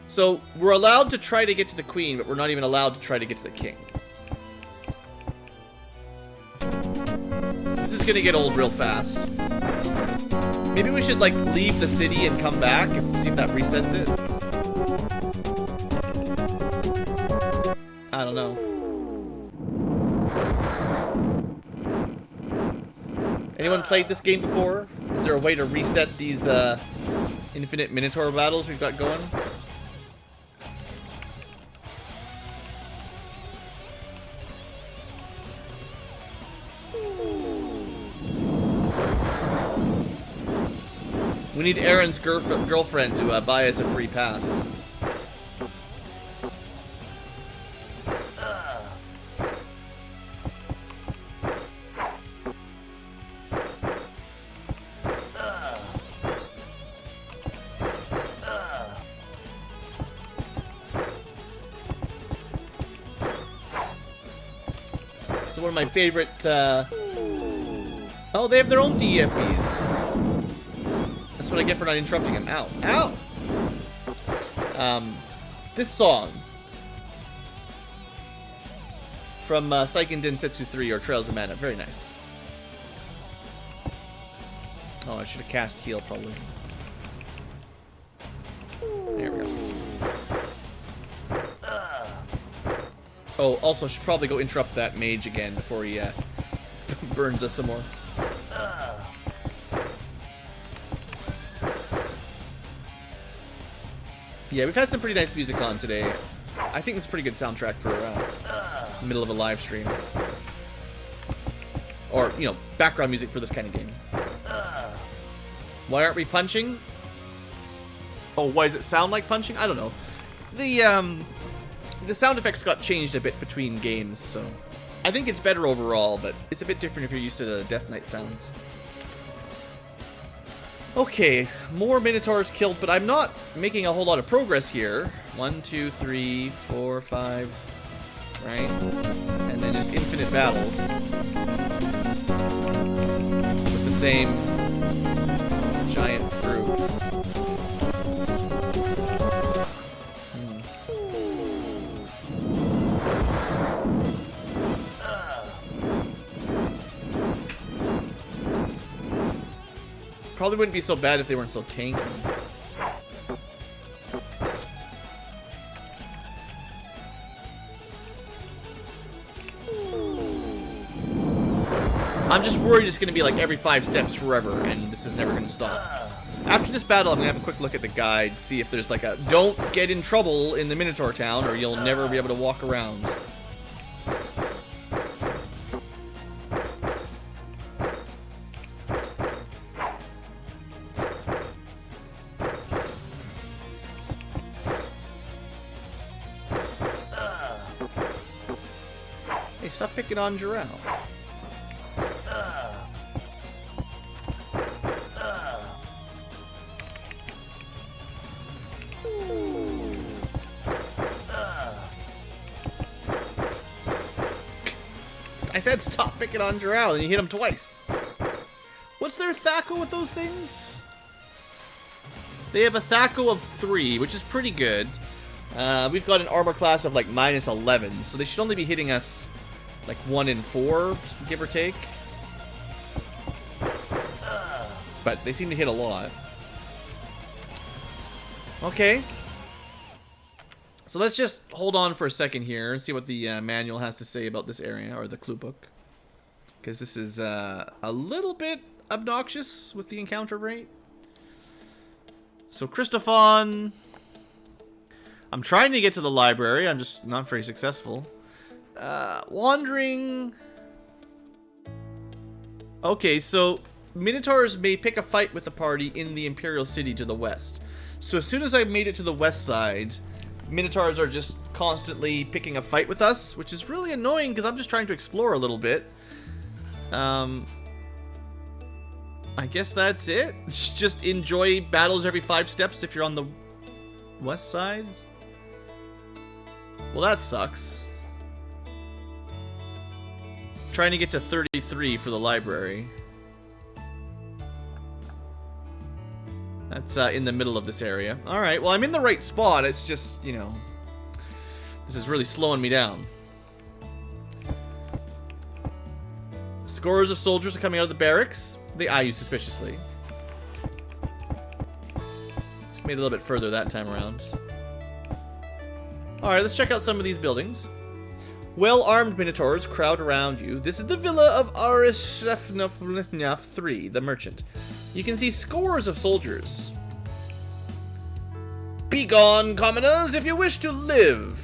So, we're allowed to try to get to the queen, but we're not even allowed to try to get to the king. This is gonna get old real fast. Maybe we should, like, leave the city and come back and see if that resets it. I don't know. Anyone played this game before? Is there a way to reset these infinite Minotaur battles we've got going? We need Aaron's girlfriend to buy us a free pass. So one of my favorite, oh, they have their own DFBs. That's what I get for not interrupting him. Ow. Ow! This song from Seiken Densetsu 3 or Trails of Mana. Very nice. Oh, I should have cast heal probably. There we go. Oh, also should probably go interrupt that mage again before he burns us some more. Yeah, we've had some pretty nice music on today. I think it's a pretty good soundtrack for middle of a live stream. Or, you know, background music for this kind of game. Why aren't we punching? Oh, why does it sound like punching? I don't know. The sound effects got changed a bit between games, so I think it's better overall, but it's a bit different if you're used to the Death Knight sounds. Okay, more Minotaurs killed, but I'm not making a whole lot of progress here. 1, 2, 3, 4, 5, right? And then just infinite battles. With the same giant crew. Probably wouldn't be so bad if they weren't so tanky. I'm just worried it's going to be like every 5 steps forever, and this is never going to stop. After this battle, I'm going to have a quick look at the guide, see if there's like a don't get in trouble in the Minotaur town, or you'll never be able to walk around. Hey, stop picking on Jarrell. I said stop picking on Jarrell, and you hit him twice. What's their Thaco with those things? They have a Thaco of 3, which is pretty good. We've got an armor class of like -11, so they should only be hitting us like 1 in 4, give or take. But they seem to hit a lot. Okay. So let's just hold on for a second here and see what the manual has to say about this area, or the clue book. Because this is a little bit obnoxious with the encounter rate. So Christophon... I'm trying to get to the library, I'm just not very successful. Wandering... Okay, so Minotaurs may pick a fight with the party in the Imperial City to the west. So as soon as I made it to the west side... Minotaurs are just constantly picking a fight with us, which is really annoying because I'm just trying to explore a little bit. I guess that's it. Just enjoy battles every 5 steps if you're on the west side. Well, that sucks. Trying to get to 33 for the library. That's in the middle of this area. Alright, well, I'm in the right spot. It's just, you know, this is really slowing me down. Scores of soldiers are coming out of the barracks. They eye you suspiciously. Just made it a little bit further that time around. Alright, let's check out some of these buildings. Well-armed Minotaurs crowd around you. This is the villa of Arishefnaf 3, the merchant. You can see scores of soldiers. Begone, commoners, if you wish to live.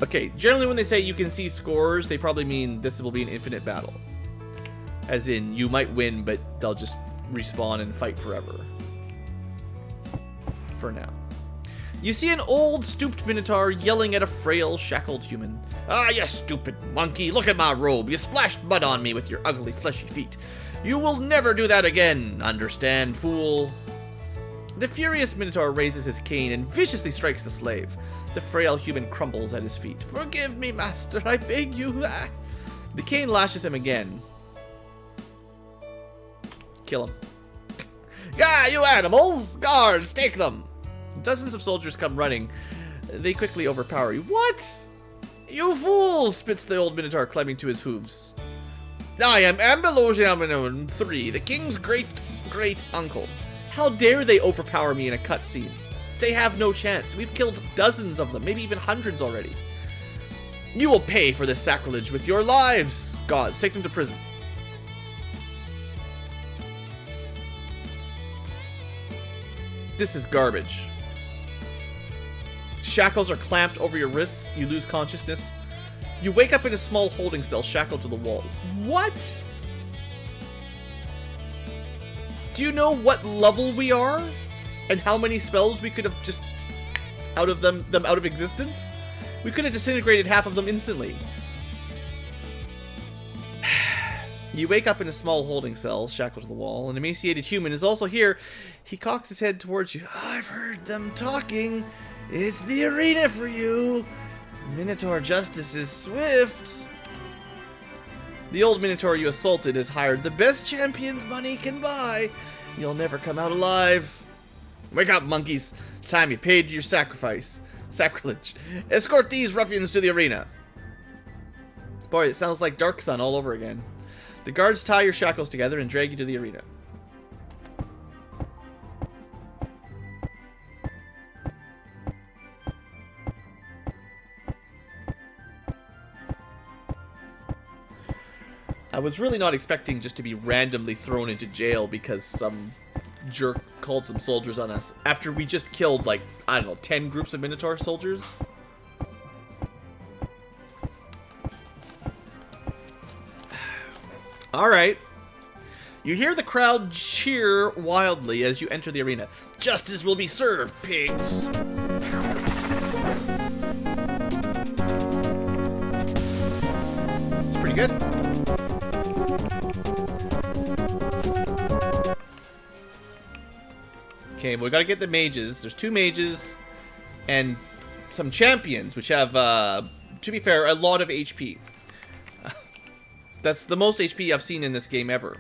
Okay, generally when they say you can see scores, they probably mean this will be an infinite battle. As in, you might win, but they'll just respawn and fight forever. For now. You see an old, stooped Minotaur yelling at a frail, shackled human. Ah, you stupid monkey, look at my robe. You splashed mud on me with your ugly, fleshy feet. You will never do that again, understand, fool? The furious Minotaur raises his cane and viciously strikes the slave. The frail human crumbles at his feet. Forgive me, master, I beg you. Ah. The cane lashes him again. Kill him. Ah, you animals! Guards, take them! Dozens of soldiers come running. They quickly overpower you. What? You fools! Spits the old Minotaur, climbing to his hooves. I am emulation 3, the king's great-great-uncle. How dare they overpower me in a cutscene? They have no chance. We've killed dozens of them, maybe even hundreds already. You will pay for this sacrilege with your lives. Gods, take them to prison. This is garbage. Shackles are clamped over your wrists. You lose consciousness. You wake up in a small holding cell shackled to the wall. What? Do you know what level we are? And how many spells we could have just out of them out of existence? We could have disintegrated half of them instantly. You wake up in a small holding cell, shackled to the wall. An emaciated human is also here. He cocks his head towards you. I've heard them talking. It's the arena for you. Minotaur justice is swift. The old Minotaur you assaulted has hired the best champions money can buy. You'll never come out alive. Wake up, monkeys. It's time you paid your sacrifice. Sacrilege. Escort these ruffians to the arena. Boy, it sounds like Dark Sun all over again. The guards tie your shackles together and drag you to the arena. I was really not expecting just to be randomly thrown into jail because some jerk called some soldiers on us after we just killed, like, I don't know, 10 groups of Minotaur soldiers. Alright. You hear the crowd cheer wildly as you enter the arena. Justice will be served, pigs! It's pretty good. Okay, well, we gotta get the mages. There's 2 mages and some champions, which have, to be fair, a lot of HP. That's the most HP I've seen in this game ever.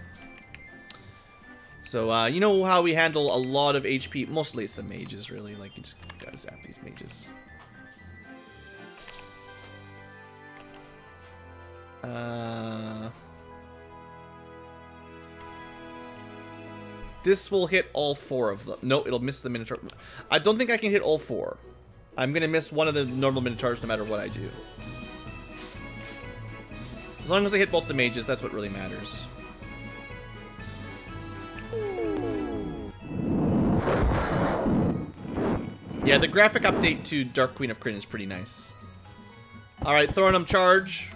So, you know how we handle a lot of HP? Mostly it's the mages, really. Like, you just gotta zap these mages. This will hit all 4 of them. No, it'll miss the Minotaur. I don't think I can hit all 4. I'm gonna miss one of the normal Minotaurs no matter what I do. As long as I hit both the mages, that's what really matters. Yeah, the graphic update to Dark Queen of Krynn is pretty nice. Alright, throwing them charge.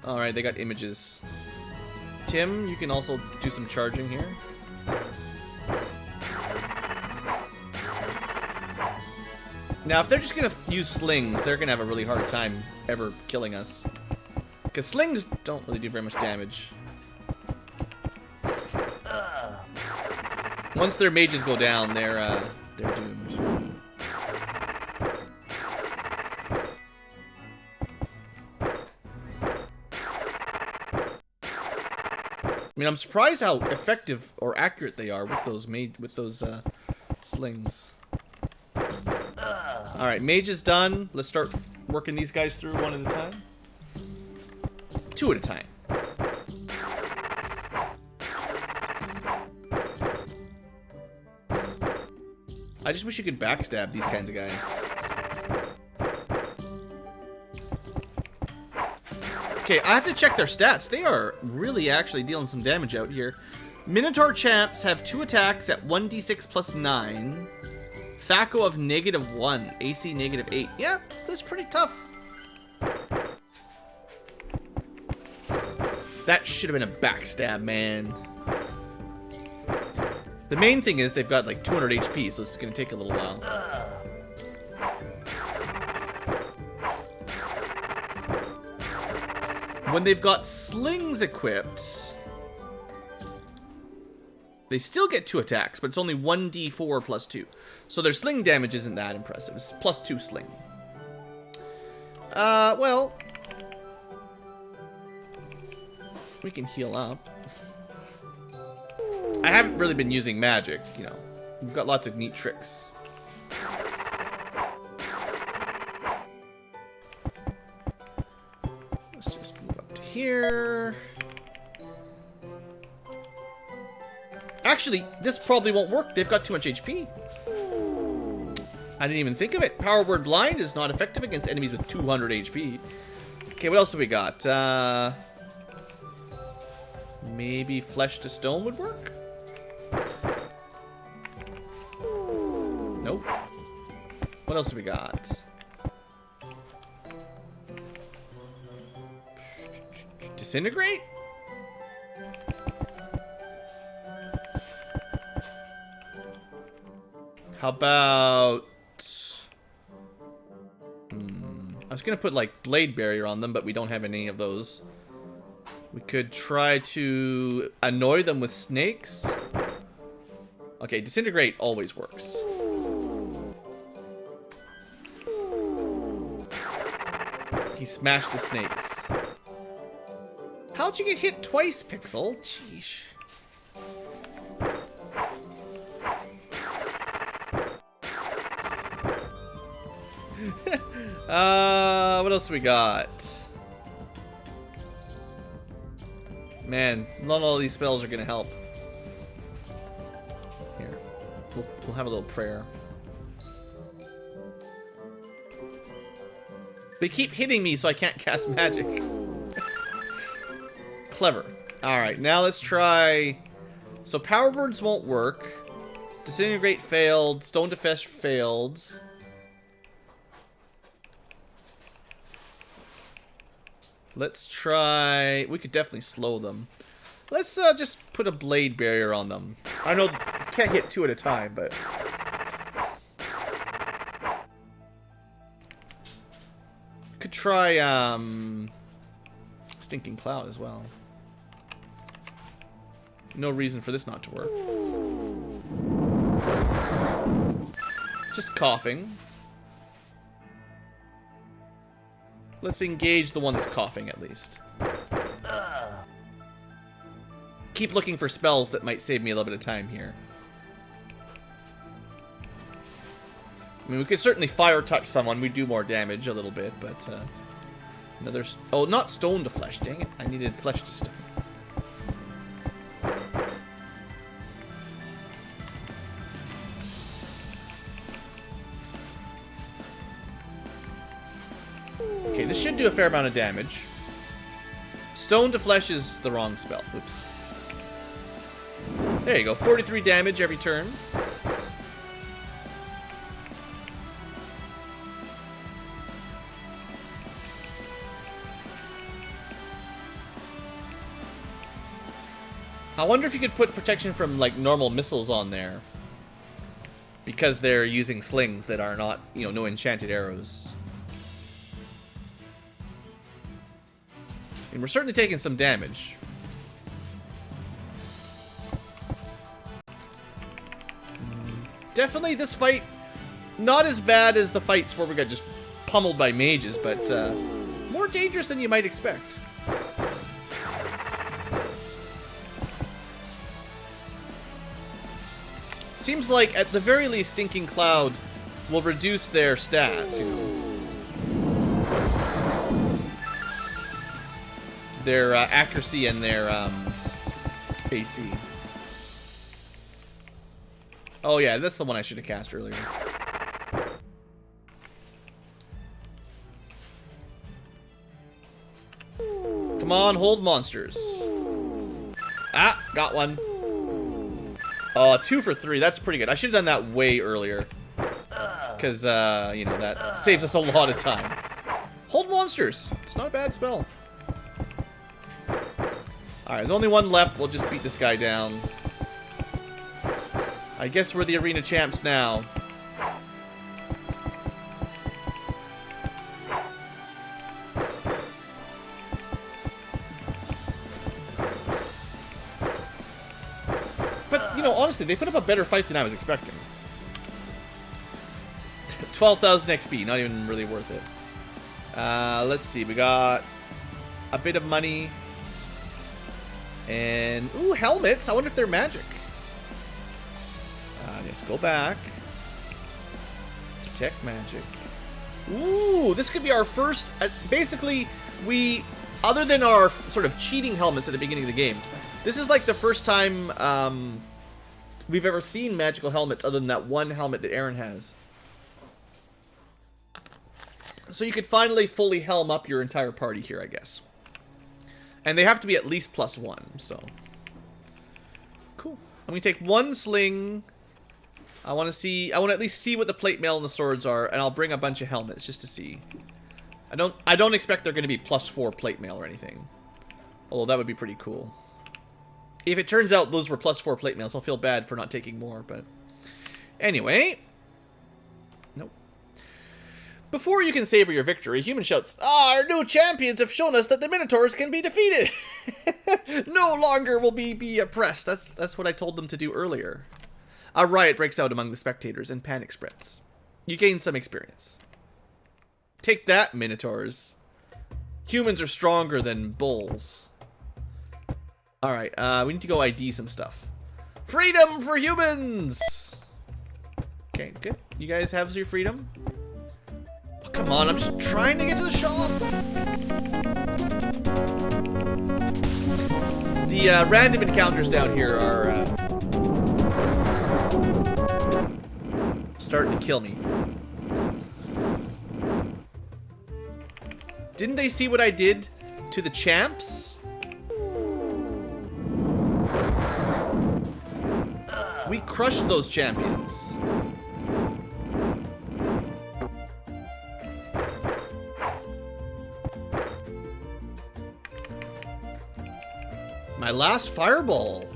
Alright, they got images. Tim, you can also do some charging here. Now, if they're just gonna use slings, they're gonna have a really hard time ever killing us. Because slings don't really do very much damage. Once their mages go down, they're doomed. I mean, I'm surprised how effective or accurate they are with those slings. All right, mage is done. Let's start working these guys through one at a time. 2 at a time. I just wish you could backstab these kinds of guys. Okay, I have to check their stats. They are really actually dealing some damage out here. Minotaur champs have 2 attacks at 1d6 plus 9. Thaco of -1, AC -8. Yeah, that's pretty tough. That should have been a backstab, man. The main thing is they've got like 200 HP, so it's going to take a little while. When they've got slings equipped, they still get 2 attacks, but it's only 1d4 plus 2. So their sling damage isn't that impressive. It's plus 2 sling. Well, we can heal up. I haven't really been using magic, you know. We've got lots of neat tricks. Let's just move up to here. Actually, this probably won't work. They've got too much HP. I didn't even think of it. Power Word Blind is not effective against enemies with 200 HP. Okay, what else have we got? Maybe Flesh to Stone would work? Nope. What else have we got? Disintegrate? How about... I was gonna put like Blade Barrier on them, but we don't have any of those. We could try to annoy them with snakes. Okay, disintegrate always works. He smashed the snakes. How'd you get hit twice, Pixel? Jeez. What else we got? Man, not all these spells are gonna help. Here, we'll have a little prayer. They keep hitting me, so I can't cast magic. Clever. Alright, now let's try... So power words won't work. Disintegrate failed. Stone to flesh failed. Let's try... We could definitely slow them. Let's just put a blade barrier on them. I know you can't hit two at a time, but... Could try, Stinking Cloud as well. No reason for this not to work. Just coughing. Let's engage the one that's coughing, at least. Keep looking for spells that might save me a little bit of time here. I mean, we could certainly fire touch someone. We do more damage a little bit, but another... Oh, not stone to flesh. Dang it. I needed flesh to stone. Okay, this should do a fair amount of damage. Stone to flesh is the wrong spell. Oops. There you go. 43 damage every turn. I wonder if you could put protection from, like, normal missiles on there. Because they're using slings that are not, you know, no enchanted arrows. And we're certainly taking some damage. Definitely this fight, not as bad as the fights where we got just pummeled by mages, but more dangerous than you might expect. Seems like, at the very least, Stinking Cloud will reduce their stats, you know. Their accuracy and their AC. Oh yeah, that's the one I should have cast earlier. Come on, hold monsters. Ah, got one. 2 for 3. That's pretty good. I should have done that way earlier. Because, you know, that saves us a lot of time. Hold monsters. It's not a bad spell. Alright, there's only one left. We'll just beat this guy down. I guess we're the arena champs now. But, you know, honestly, they put up a better fight than I was expecting. 12,000 XP, not even really worth it. Let's see, we got a bit of money. And, ooh, helmets. I wonder if they're magic. Let's go back. Detect magic. Ooh, this could be our first... basically, we... Other than our sort of cheating helmets at the beginning of the game, this is like the first time we've ever seen magical helmets other than that one helmet that Aaron has. So you could finally fully helm up your entire party here, I guess. And they have to be at least +1, so... Cool. I'm going to take one sling... I want to at least see what the plate mail and the swords are, and I'll bring a bunch of helmets just to see. I don't expect they're going to be +4 plate mail or anything. Although that would be pretty cool. If it turns out those were +4 plate mails, I'll feel bad for not taking more, but... Anyway. Nope. Before you can savor your victory, Human shouts, "Ah, our new champions have shown us that the Minotaurs can be defeated! No longer will we be oppressed." That's what I told them to do earlier. A riot breaks out among the spectators and panic spreads. You gain some experience. Take that, Minotaurs. Humans are stronger than bulls. Alright, we need to go ID some stuff. Freedom for humans! Okay, good. You guys have your freedom? Oh, come on, I'm just trying to get to the shop. The random encounters down here are starting to kill me. Didn't they see what I did to the champs? We crushed those champions. My last fireball.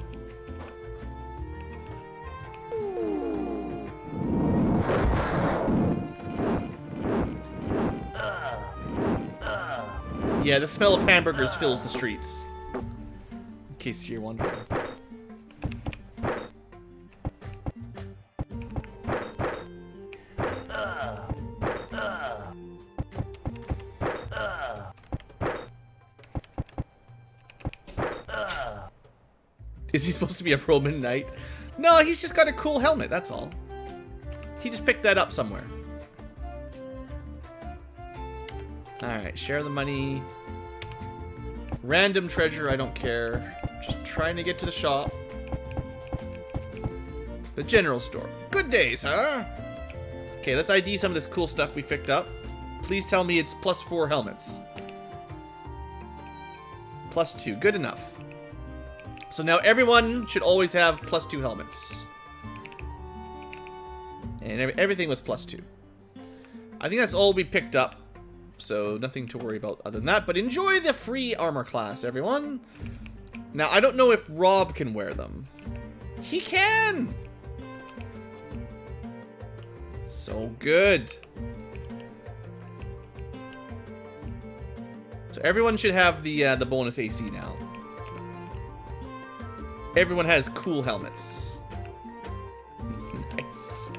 Yeah, the smell of hamburgers fills the streets. In case you're wondering. Is he supposed to be a Roman knight? No, he's just got a cool helmet, that's all. He just picked that up somewhere. Alright, share the money. Random treasure, I don't care. Just trying to get to the shop. The general store. Good day, sir. Okay, let's ID some of this cool stuff we picked up. Please tell me it's +4 helmets. +2, good enough. So now everyone should always have +2 helmets. And everything was +2. I think that's all we picked up. So nothing to worry about other than that. But enjoy the free armor class, everyone. Now, I don't know if Rob can wear them. He can! So good. So everyone should have the bonus AC now. Everyone has cool helmets. Nice.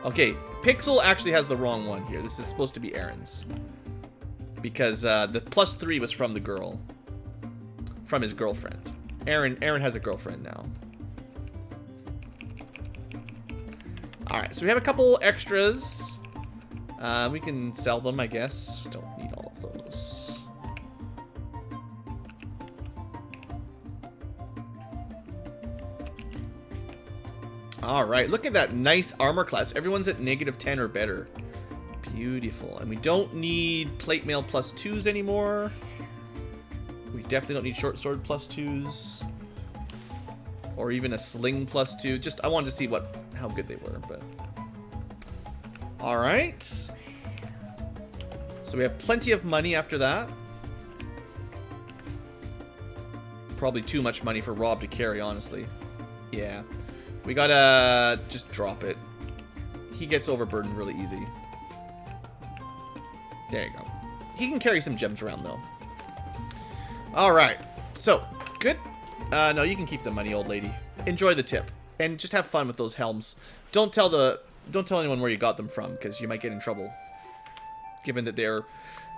Okay, Pixel actually has the wrong one here. This is supposed to be Aaron's. Because the +3 was from the girl. From his girlfriend. Aaron has a girlfriend now. Alright, so we have a couple extras. We can sell them, I guess. Don't need all of those. Alright, look at that nice armor class. Everyone's at -10 or better. Beautiful. And we don't need plate mail +2s anymore. We definitely don't need short sword +2s. Or even a sling +2. Just, I wanted to see how good they were, but... Alright. So we have plenty of money after that. Probably too much money for Rob to carry, honestly. Yeah. We gotta just drop it. He gets overburdened really easy. There you go. He can carry some gems around, though. Alright. So, good. No, you can keep the money, old lady. Enjoy the tip. And just have fun with those helms. Don't tell anyone where you got them from, because you might get in trouble. Given that they're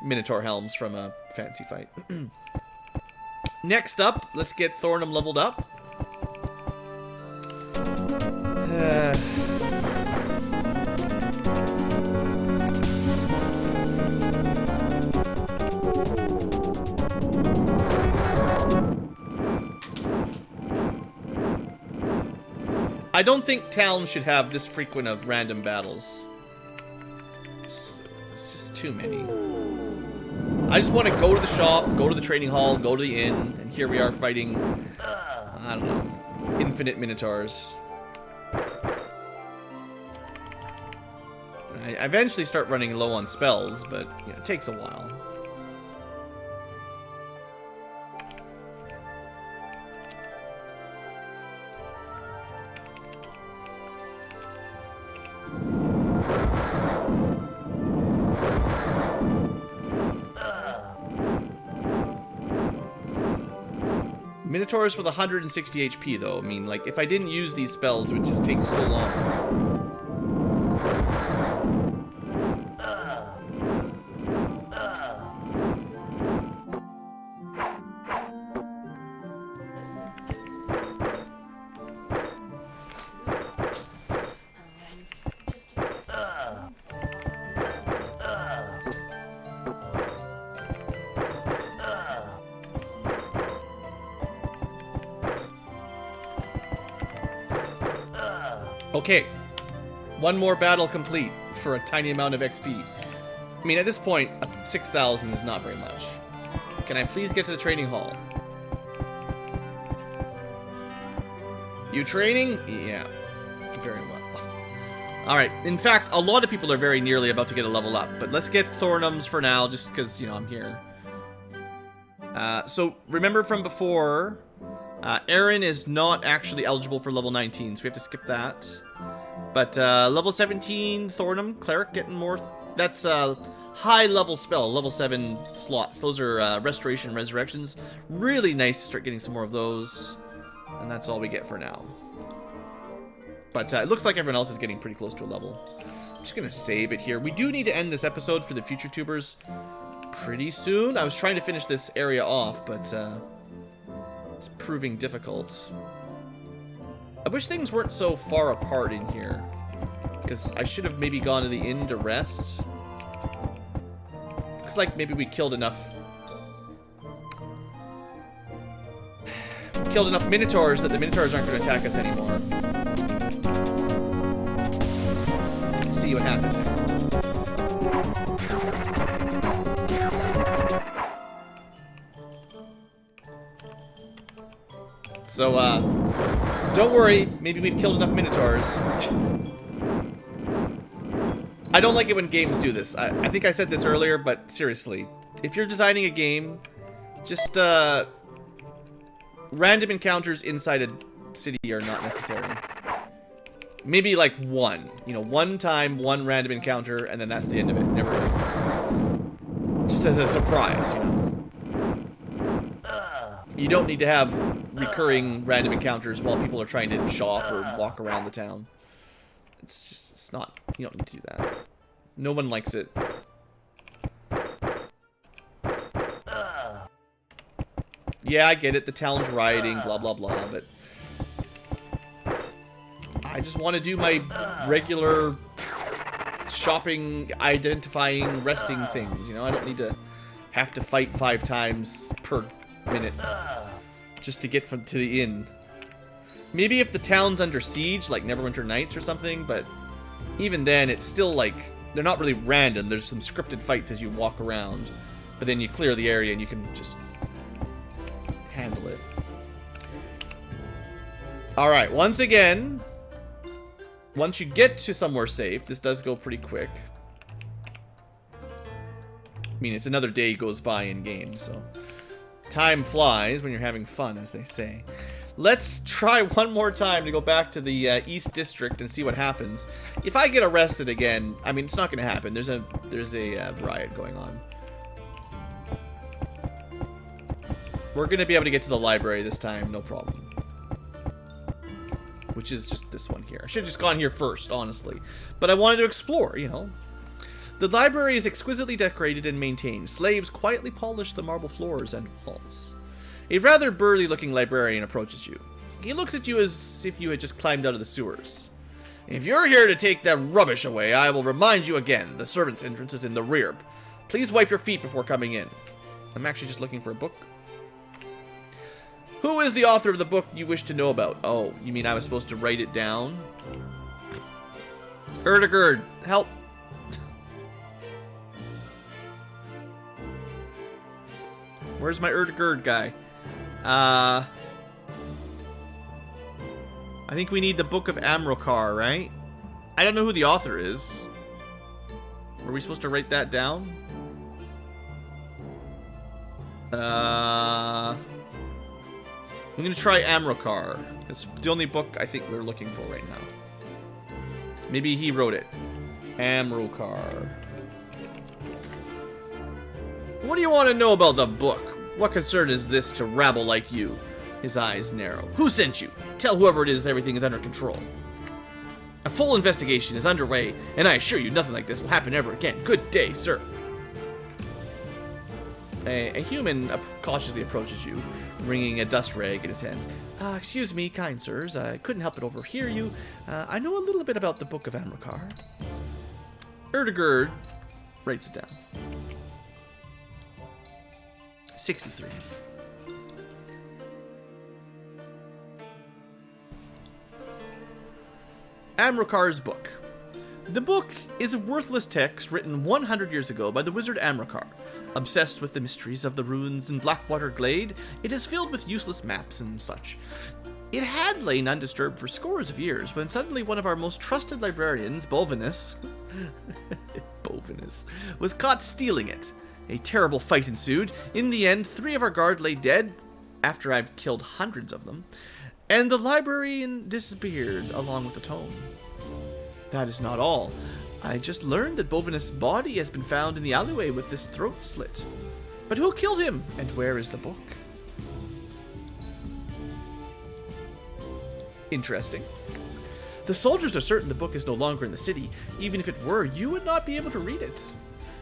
Minotaur helms from a fantasy fight. Next up, let's get Thornum leveled up. I don't think towns should have this frequent of random battles. It's just too many. I just want to go to the shop, go to the trading hall, go to the inn, and here we are fighting, I don't know, infinite Minotaurs. I eventually start running low on spells, but you know, it takes a while. Minotaurs with 160 HP, though. I mean, like, if I didn't use these spells, it would just take so long. Okay, one more battle complete for a tiny amount of XP. I mean, at this point, 6,000 is not very much. Can I please get to the training hall? You training? Yeah, very well. Alright, in fact, a lot of people are very nearly about to get a level up, but let's get Thornums for now, just because, you know, I'm here. So, remember from before, Aaron is not actually eligible for level 19, so we have to skip that. But level 17, Thornum, Cleric, getting more... That's a high-level spell, level 7 slots. Those are Restoration and Resurrections. Really nice to start getting some more of those. And that's all we get for now. But it looks like everyone else is getting pretty close to a level. I'm just going to save it here. We do need to end this episode for the future tubers pretty soon. I was trying to finish this area off, but it's proving difficult. I wish things weren't so far apart in here, because I should have maybe gone to the inn to rest. Looks like maybe we killed enough Minotaurs that the Minotaurs aren't going to attack us anymore. Let's see what happens. So, don't worry, maybe we've killed enough Minotaurs. I don't like it when games do this. I think I said this earlier, but seriously, if you're designing a game, just, random encounters inside a city are not necessary. Maybe, like, one. You know, one time, one random encounter, and then that's the end of it. Never really. Just as a surprise, you know. You don't need to have recurring random encounters while people are trying to shop or walk around the town. It's just, it's not, you don't need to do that. No one likes it. Yeah, I get it, the town's rioting, blah blah blah, but I just want to do my regular shopping, identifying, resting things, you know? I don't need to have to fight 5 times per minute just to get to the inn. Maybe if the town's under siege, like Neverwinter Nights or something, but even then, it's still like, they're not really random. There's some scripted fights as you walk around, but then you clear the area and you can just handle it. Alright, once again, once you get to somewhere safe, this does go pretty quick. I mean, it's another day goes by in game, so time flies when you're having fun, as they say. Let's try one more time to go back to the East District and see what happens. If I get arrested again, I mean, it's not going to happen. There's a riot going on. We're going to be able to get to the library this time, no problem. Which is just this one here. I should have just gone here first, honestly. But I wanted to explore, you know. The library is exquisitely decorated and maintained. Slaves quietly polish the marble floors and walls. A rather burly-looking librarian approaches you. He looks at you as if you had just climbed out of the sewers. If you're here to take that rubbish away, I will remind you again that the servants' entrance is in the rear. Please wipe your feet before coming in. I'm actually just looking for a book. Who is the author of the book you wish to know about? Oh, you mean I was supposed to write it down? Erdegerd, help! Where's my Erdegerd guy? I think we need the Book of Amrokar, right? I don't know who the author is. Were we supposed to write that down? I'm gonna try Amrokar. It's the only book I think we're looking for right now. Maybe he wrote it. Amrokar. What do you want to know about the book? What concern is this to rabble like you? His eyes narrow. Who sent you? Tell whoever it is everything is under control. A full investigation is underway, and I assure you nothing like this will happen ever again. Good day, sir. A human cautiously approaches you, wringing a dust rag in his hands. Excuse me, kind sirs. I couldn't help but overhear you. I know a little bit about the Book of Amrokar. Erdegerd writes it down. 63. Amrokar's Book. The book is a worthless text written 100 years ago by the wizard Amrokar. Obsessed with the mysteries of the ruins in Blackwater Glade, it is filled with useless maps and such. It had lain undisturbed for scores of years when suddenly one of our most trusted librarians, Bovinus, was caught stealing it. A terrible fight ensued. In the end, 3 of our guard lay dead, after I've killed hundreds of them, and the librarian disappeared along with the tome. That is not all. I just learned that Bovinus' body has been found in the alleyway with this throat slit. But who killed him, and where is the book? Interesting. The soldiers are certain the book is no longer in the city. Even if it were, you would not be able to read it.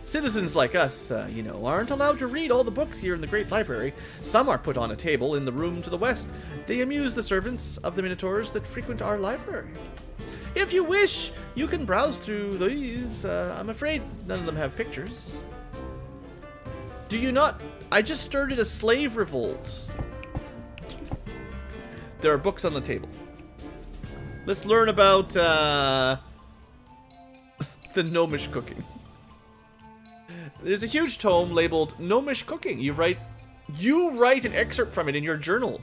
Citizens like us, aren't allowed to read all the books here in the Great Library. Some are put on a table in the room to the west. They amuse the servants of the Minotaurs that frequent our library. If you wish, you can browse through these. I'm afraid none of them have pictures. Do you not? I just started a slave revolt. There are books on the table. Let's learn about the gnomish cooking. There's a huge tome labeled Gnomish Cooking. You write an excerpt from it in your journal.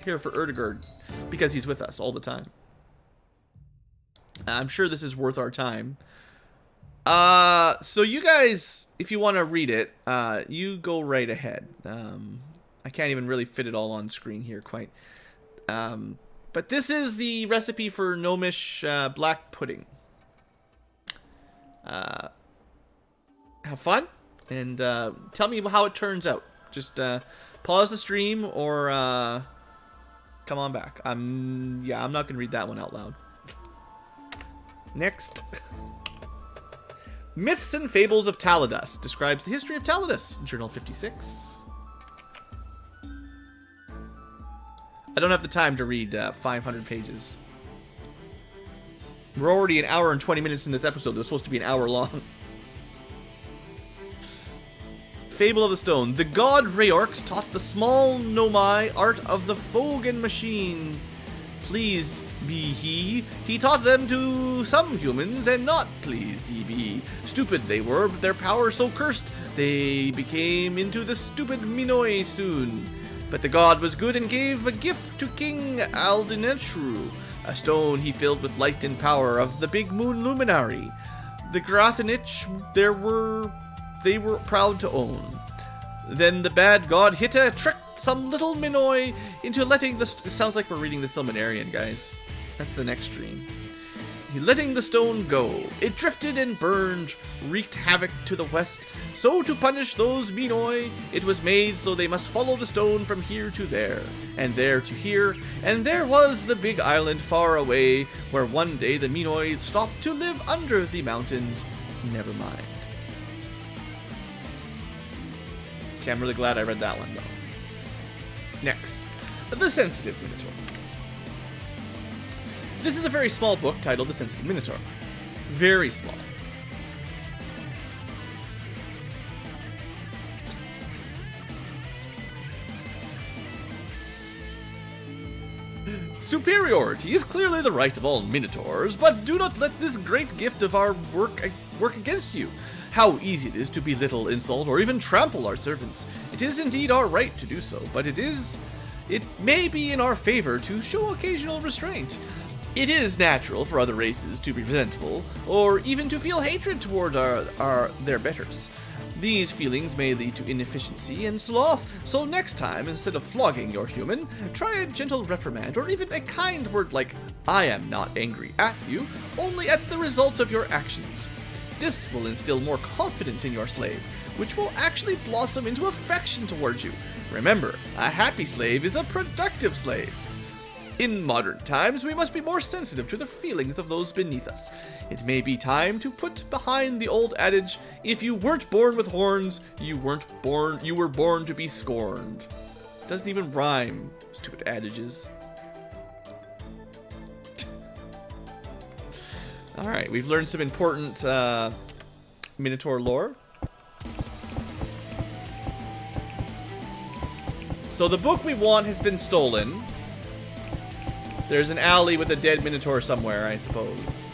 Here for Erdegerd, because he's with us all the time. I'm sure this is worth our time. So you guys, if you want to read it, you go right ahead. I can't even really fit it all on screen here quite. But this is the recipe for gnomish black pudding. Have fun, and tell me how it turns out. Just pause the stream or come on back. I'm not going to read that one out loud. Next. Myths and Fables of Taladas describes the history of Taladas, Journal 56. I don't have the time to read 500 pages. We're already an hour and 20 minutes in this episode. They're supposed to be an hour long. Fable of the Stone. The god Raorx taught the small Nomai art of the Fogan machine. Pleased be he. He taught them to some humans, and not pleased he be. Stupid they were, but their power so cursed, they became into the stupid Minoi soon. But the god was good and gave a gift to King Aldinetru, a stone he filled with light and power of the big moon luminary. The Grathanich they were proud to own. Then the bad god Hitta tricked some little Minoi into letting the... It sounds like we're reading the Silmanarian, guys. That's the next stream. Letting the stone go. It drifted and burned, wreaked havoc to the west. So to punish those Minoi, it was made so they must follow the stone from here to there, and there to here, and there was the big island far away, where one day the Minoi stopped to live under the mountain. Never mind. Okay, I'm really glad I read that one, though. Next, The Sensitive Minotaur. This is a very small book titled The Sensitive Minotaur. Very small. Superiority is clearly the right of all Minotaurs, but do not let this great gift of our work against you. How easy it is to belittle, insult, or even trample our servants. It is indeed our right to do so, but it may be in our favor to show occasional restraint. It is natural for other races to be resentful, or even to feel hatred toward their betters. These feelings may lead to inefficiency and sloth, so next time, instead of flogging your human, try a gentle reprimand, or even a kind word like, I am not angry at you, only at the results of your actions. This will instill more confidence in your slave, which will actually blossom into affection towards you. Remember, a happy slave is a productive slave. In modern times, we must be more sensitive to the feelings of those beneath us. It may be time to put behind the old adage, if you weren't born with horns, you were born to be scorned. Doesn't even rhyme, stupid adages. Alright, we've learned some important Minotaur lore. So the book we want has been stolen. There's an alley with a dead Minotaur somewhere, I suppose.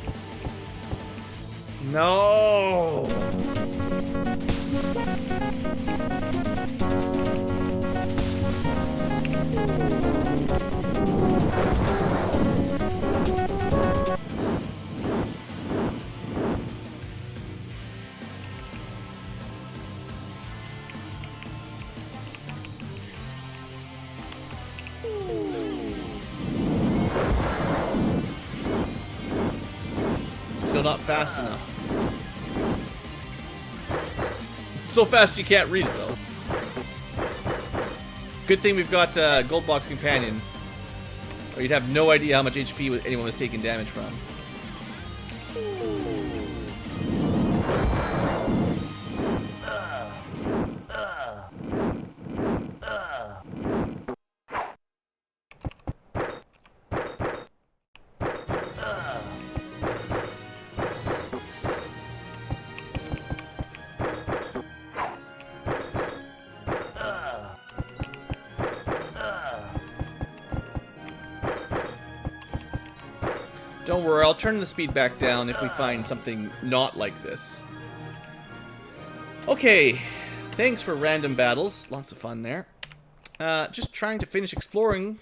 No! Still not fast enough. So fast you can't read it though. Good thing we've got GoldBox Companion, or you'd have no idea how much HP anyone was taking damage from. Don't worry, I'll turn the speed back down if we find something not like this. Okay, thanks for random battles. Lots of fun there. Just trying to finish exploring.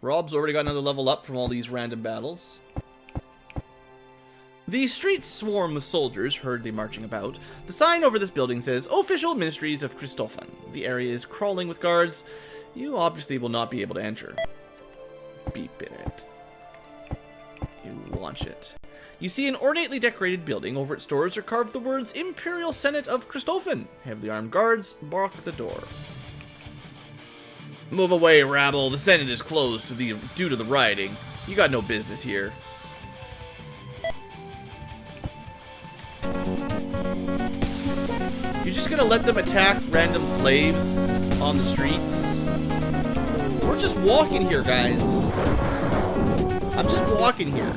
Rob's already got another level up from all these random battles. The streets swarm with soldiers hurriedly marching about. The sign over this building says, Official Ministries of Christophon. The area is crawling with guards. You obviously will not be able to enter. Beep in it. You launch it. You see an ornately decorated building. Over its doors are carved the words Imperial Senate of Christophon. Heavily armed guards block the door. Move away, rabble. The Senate is closed due to the rioting. You got no business here. You're just gonna let them attack random slaves on the streets? We're just walking here, guys. I'm just walking here.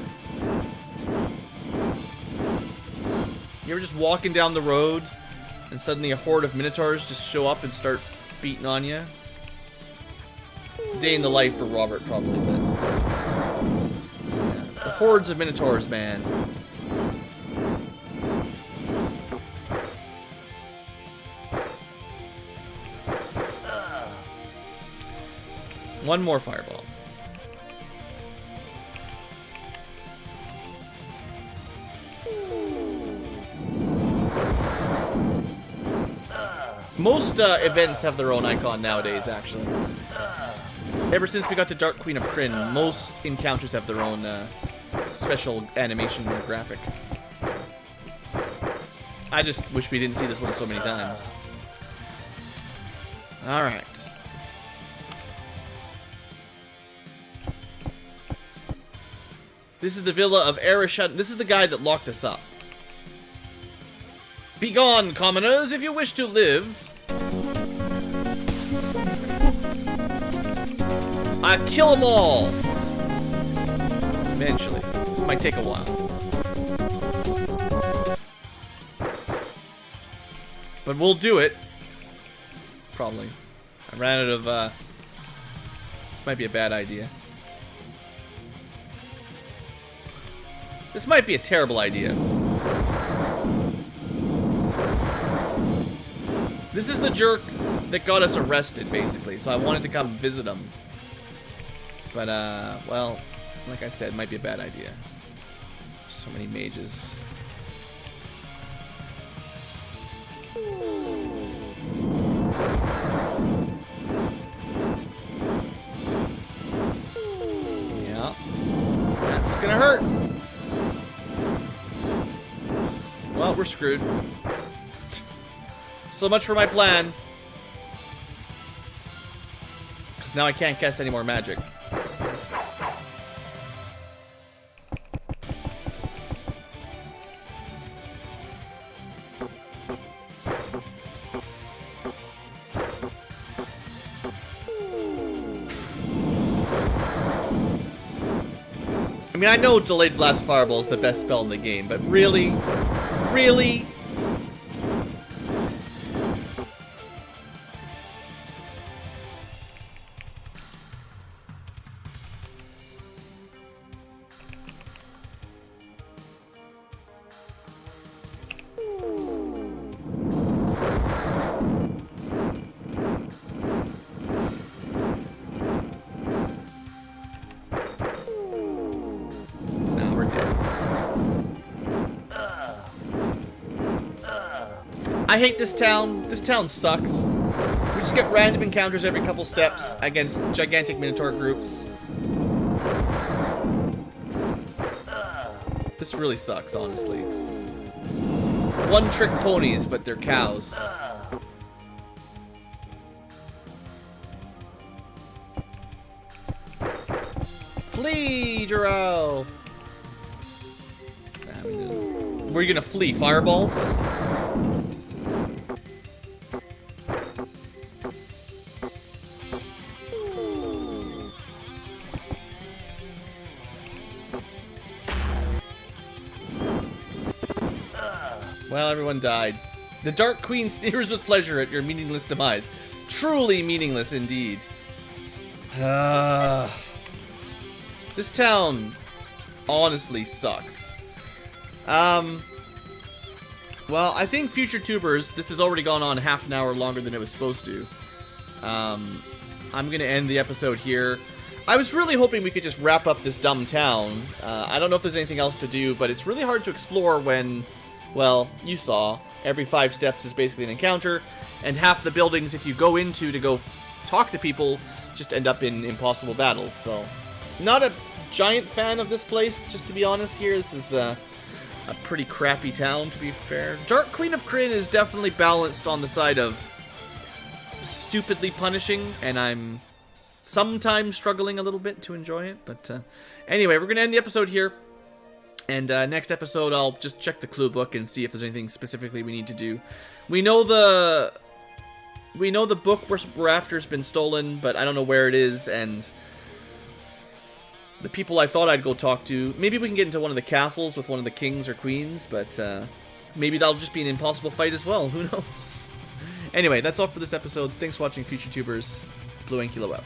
You ever just walking down the road and suddenly a horde of Minotaurs just show up and start beating on you? Day in the life for Robert, probably, but... yeah. The hordes of Minotaurs, man. One more fireball. Most events have their own icon nowadays, actually. Ever since we got to Dark Queen of Krynn, most encounters have their own special animation or graphic. I just wish we didn't see this one so many times. Alright. This is the villa of Arishad. This is the guy that locked us up. Begone, commoners, if you wish to live. I kill them all. Eventually. This might take a while. But we'll do it. Probably. I ran out of, this might be a bad idea. This might be a terrible idea. This is the jerk that got us arrested, basically, so I wanted to come visit him. But, well, like I said, it might be a bad idea. So many mages. Yeah. That's gonna hurt. Well, we're screwed. So much for my plan. because now I can't cast any more magic. I mean, I know Delayed Blast Fireball is the best spell in the game, but really? Really? I hate this town. This town sucks. We just get random encounters every couple steps against gigantic Minotaur groups. This really sucks, honestly. One-trick ponies, but they're cows. Flee, Jarrell! Where are you gonna flee? Fireballs? Well, everyone died. The Dark Queen sneers with pleasure at your meaningless demise. Truly meaningless indeed. This town honestly sucks. Well, I think future tubers, this has already gone on half an hour longer than it was supposed to. I'm gonna end the episode here. I was really hoping we could just wrap up this dumb town. I don't know if there's anything else to do, but it's really hard to explore when, well, you saw, every 5 steps is basically an encounter, and half the buildings, if you go into to go talk to people, just end up in impossible battles. So, not a giant fan of this place, just to be honest here. This is a pretty crappy town, to be fair. Dark Queen of Krynn is definitely balanced on the side of stupidly punishing, and I'm sometimes struggling a little bit to enjoy it. But anyway, we're going to end the episode here. And next episode, I'll just check the clue book and see if there's anything specifically we need to do. We know the book we're after has been stolen, but I don't know where it is, and the people I thought I'd go talk to, maybe we can get into one of the castles with one of the kings or queens, but maybe that'll just be an impossible fight as well. Who knows? Anyway, that's all for this episode. Thanks for watching, future tubers. BlueAnkylo out.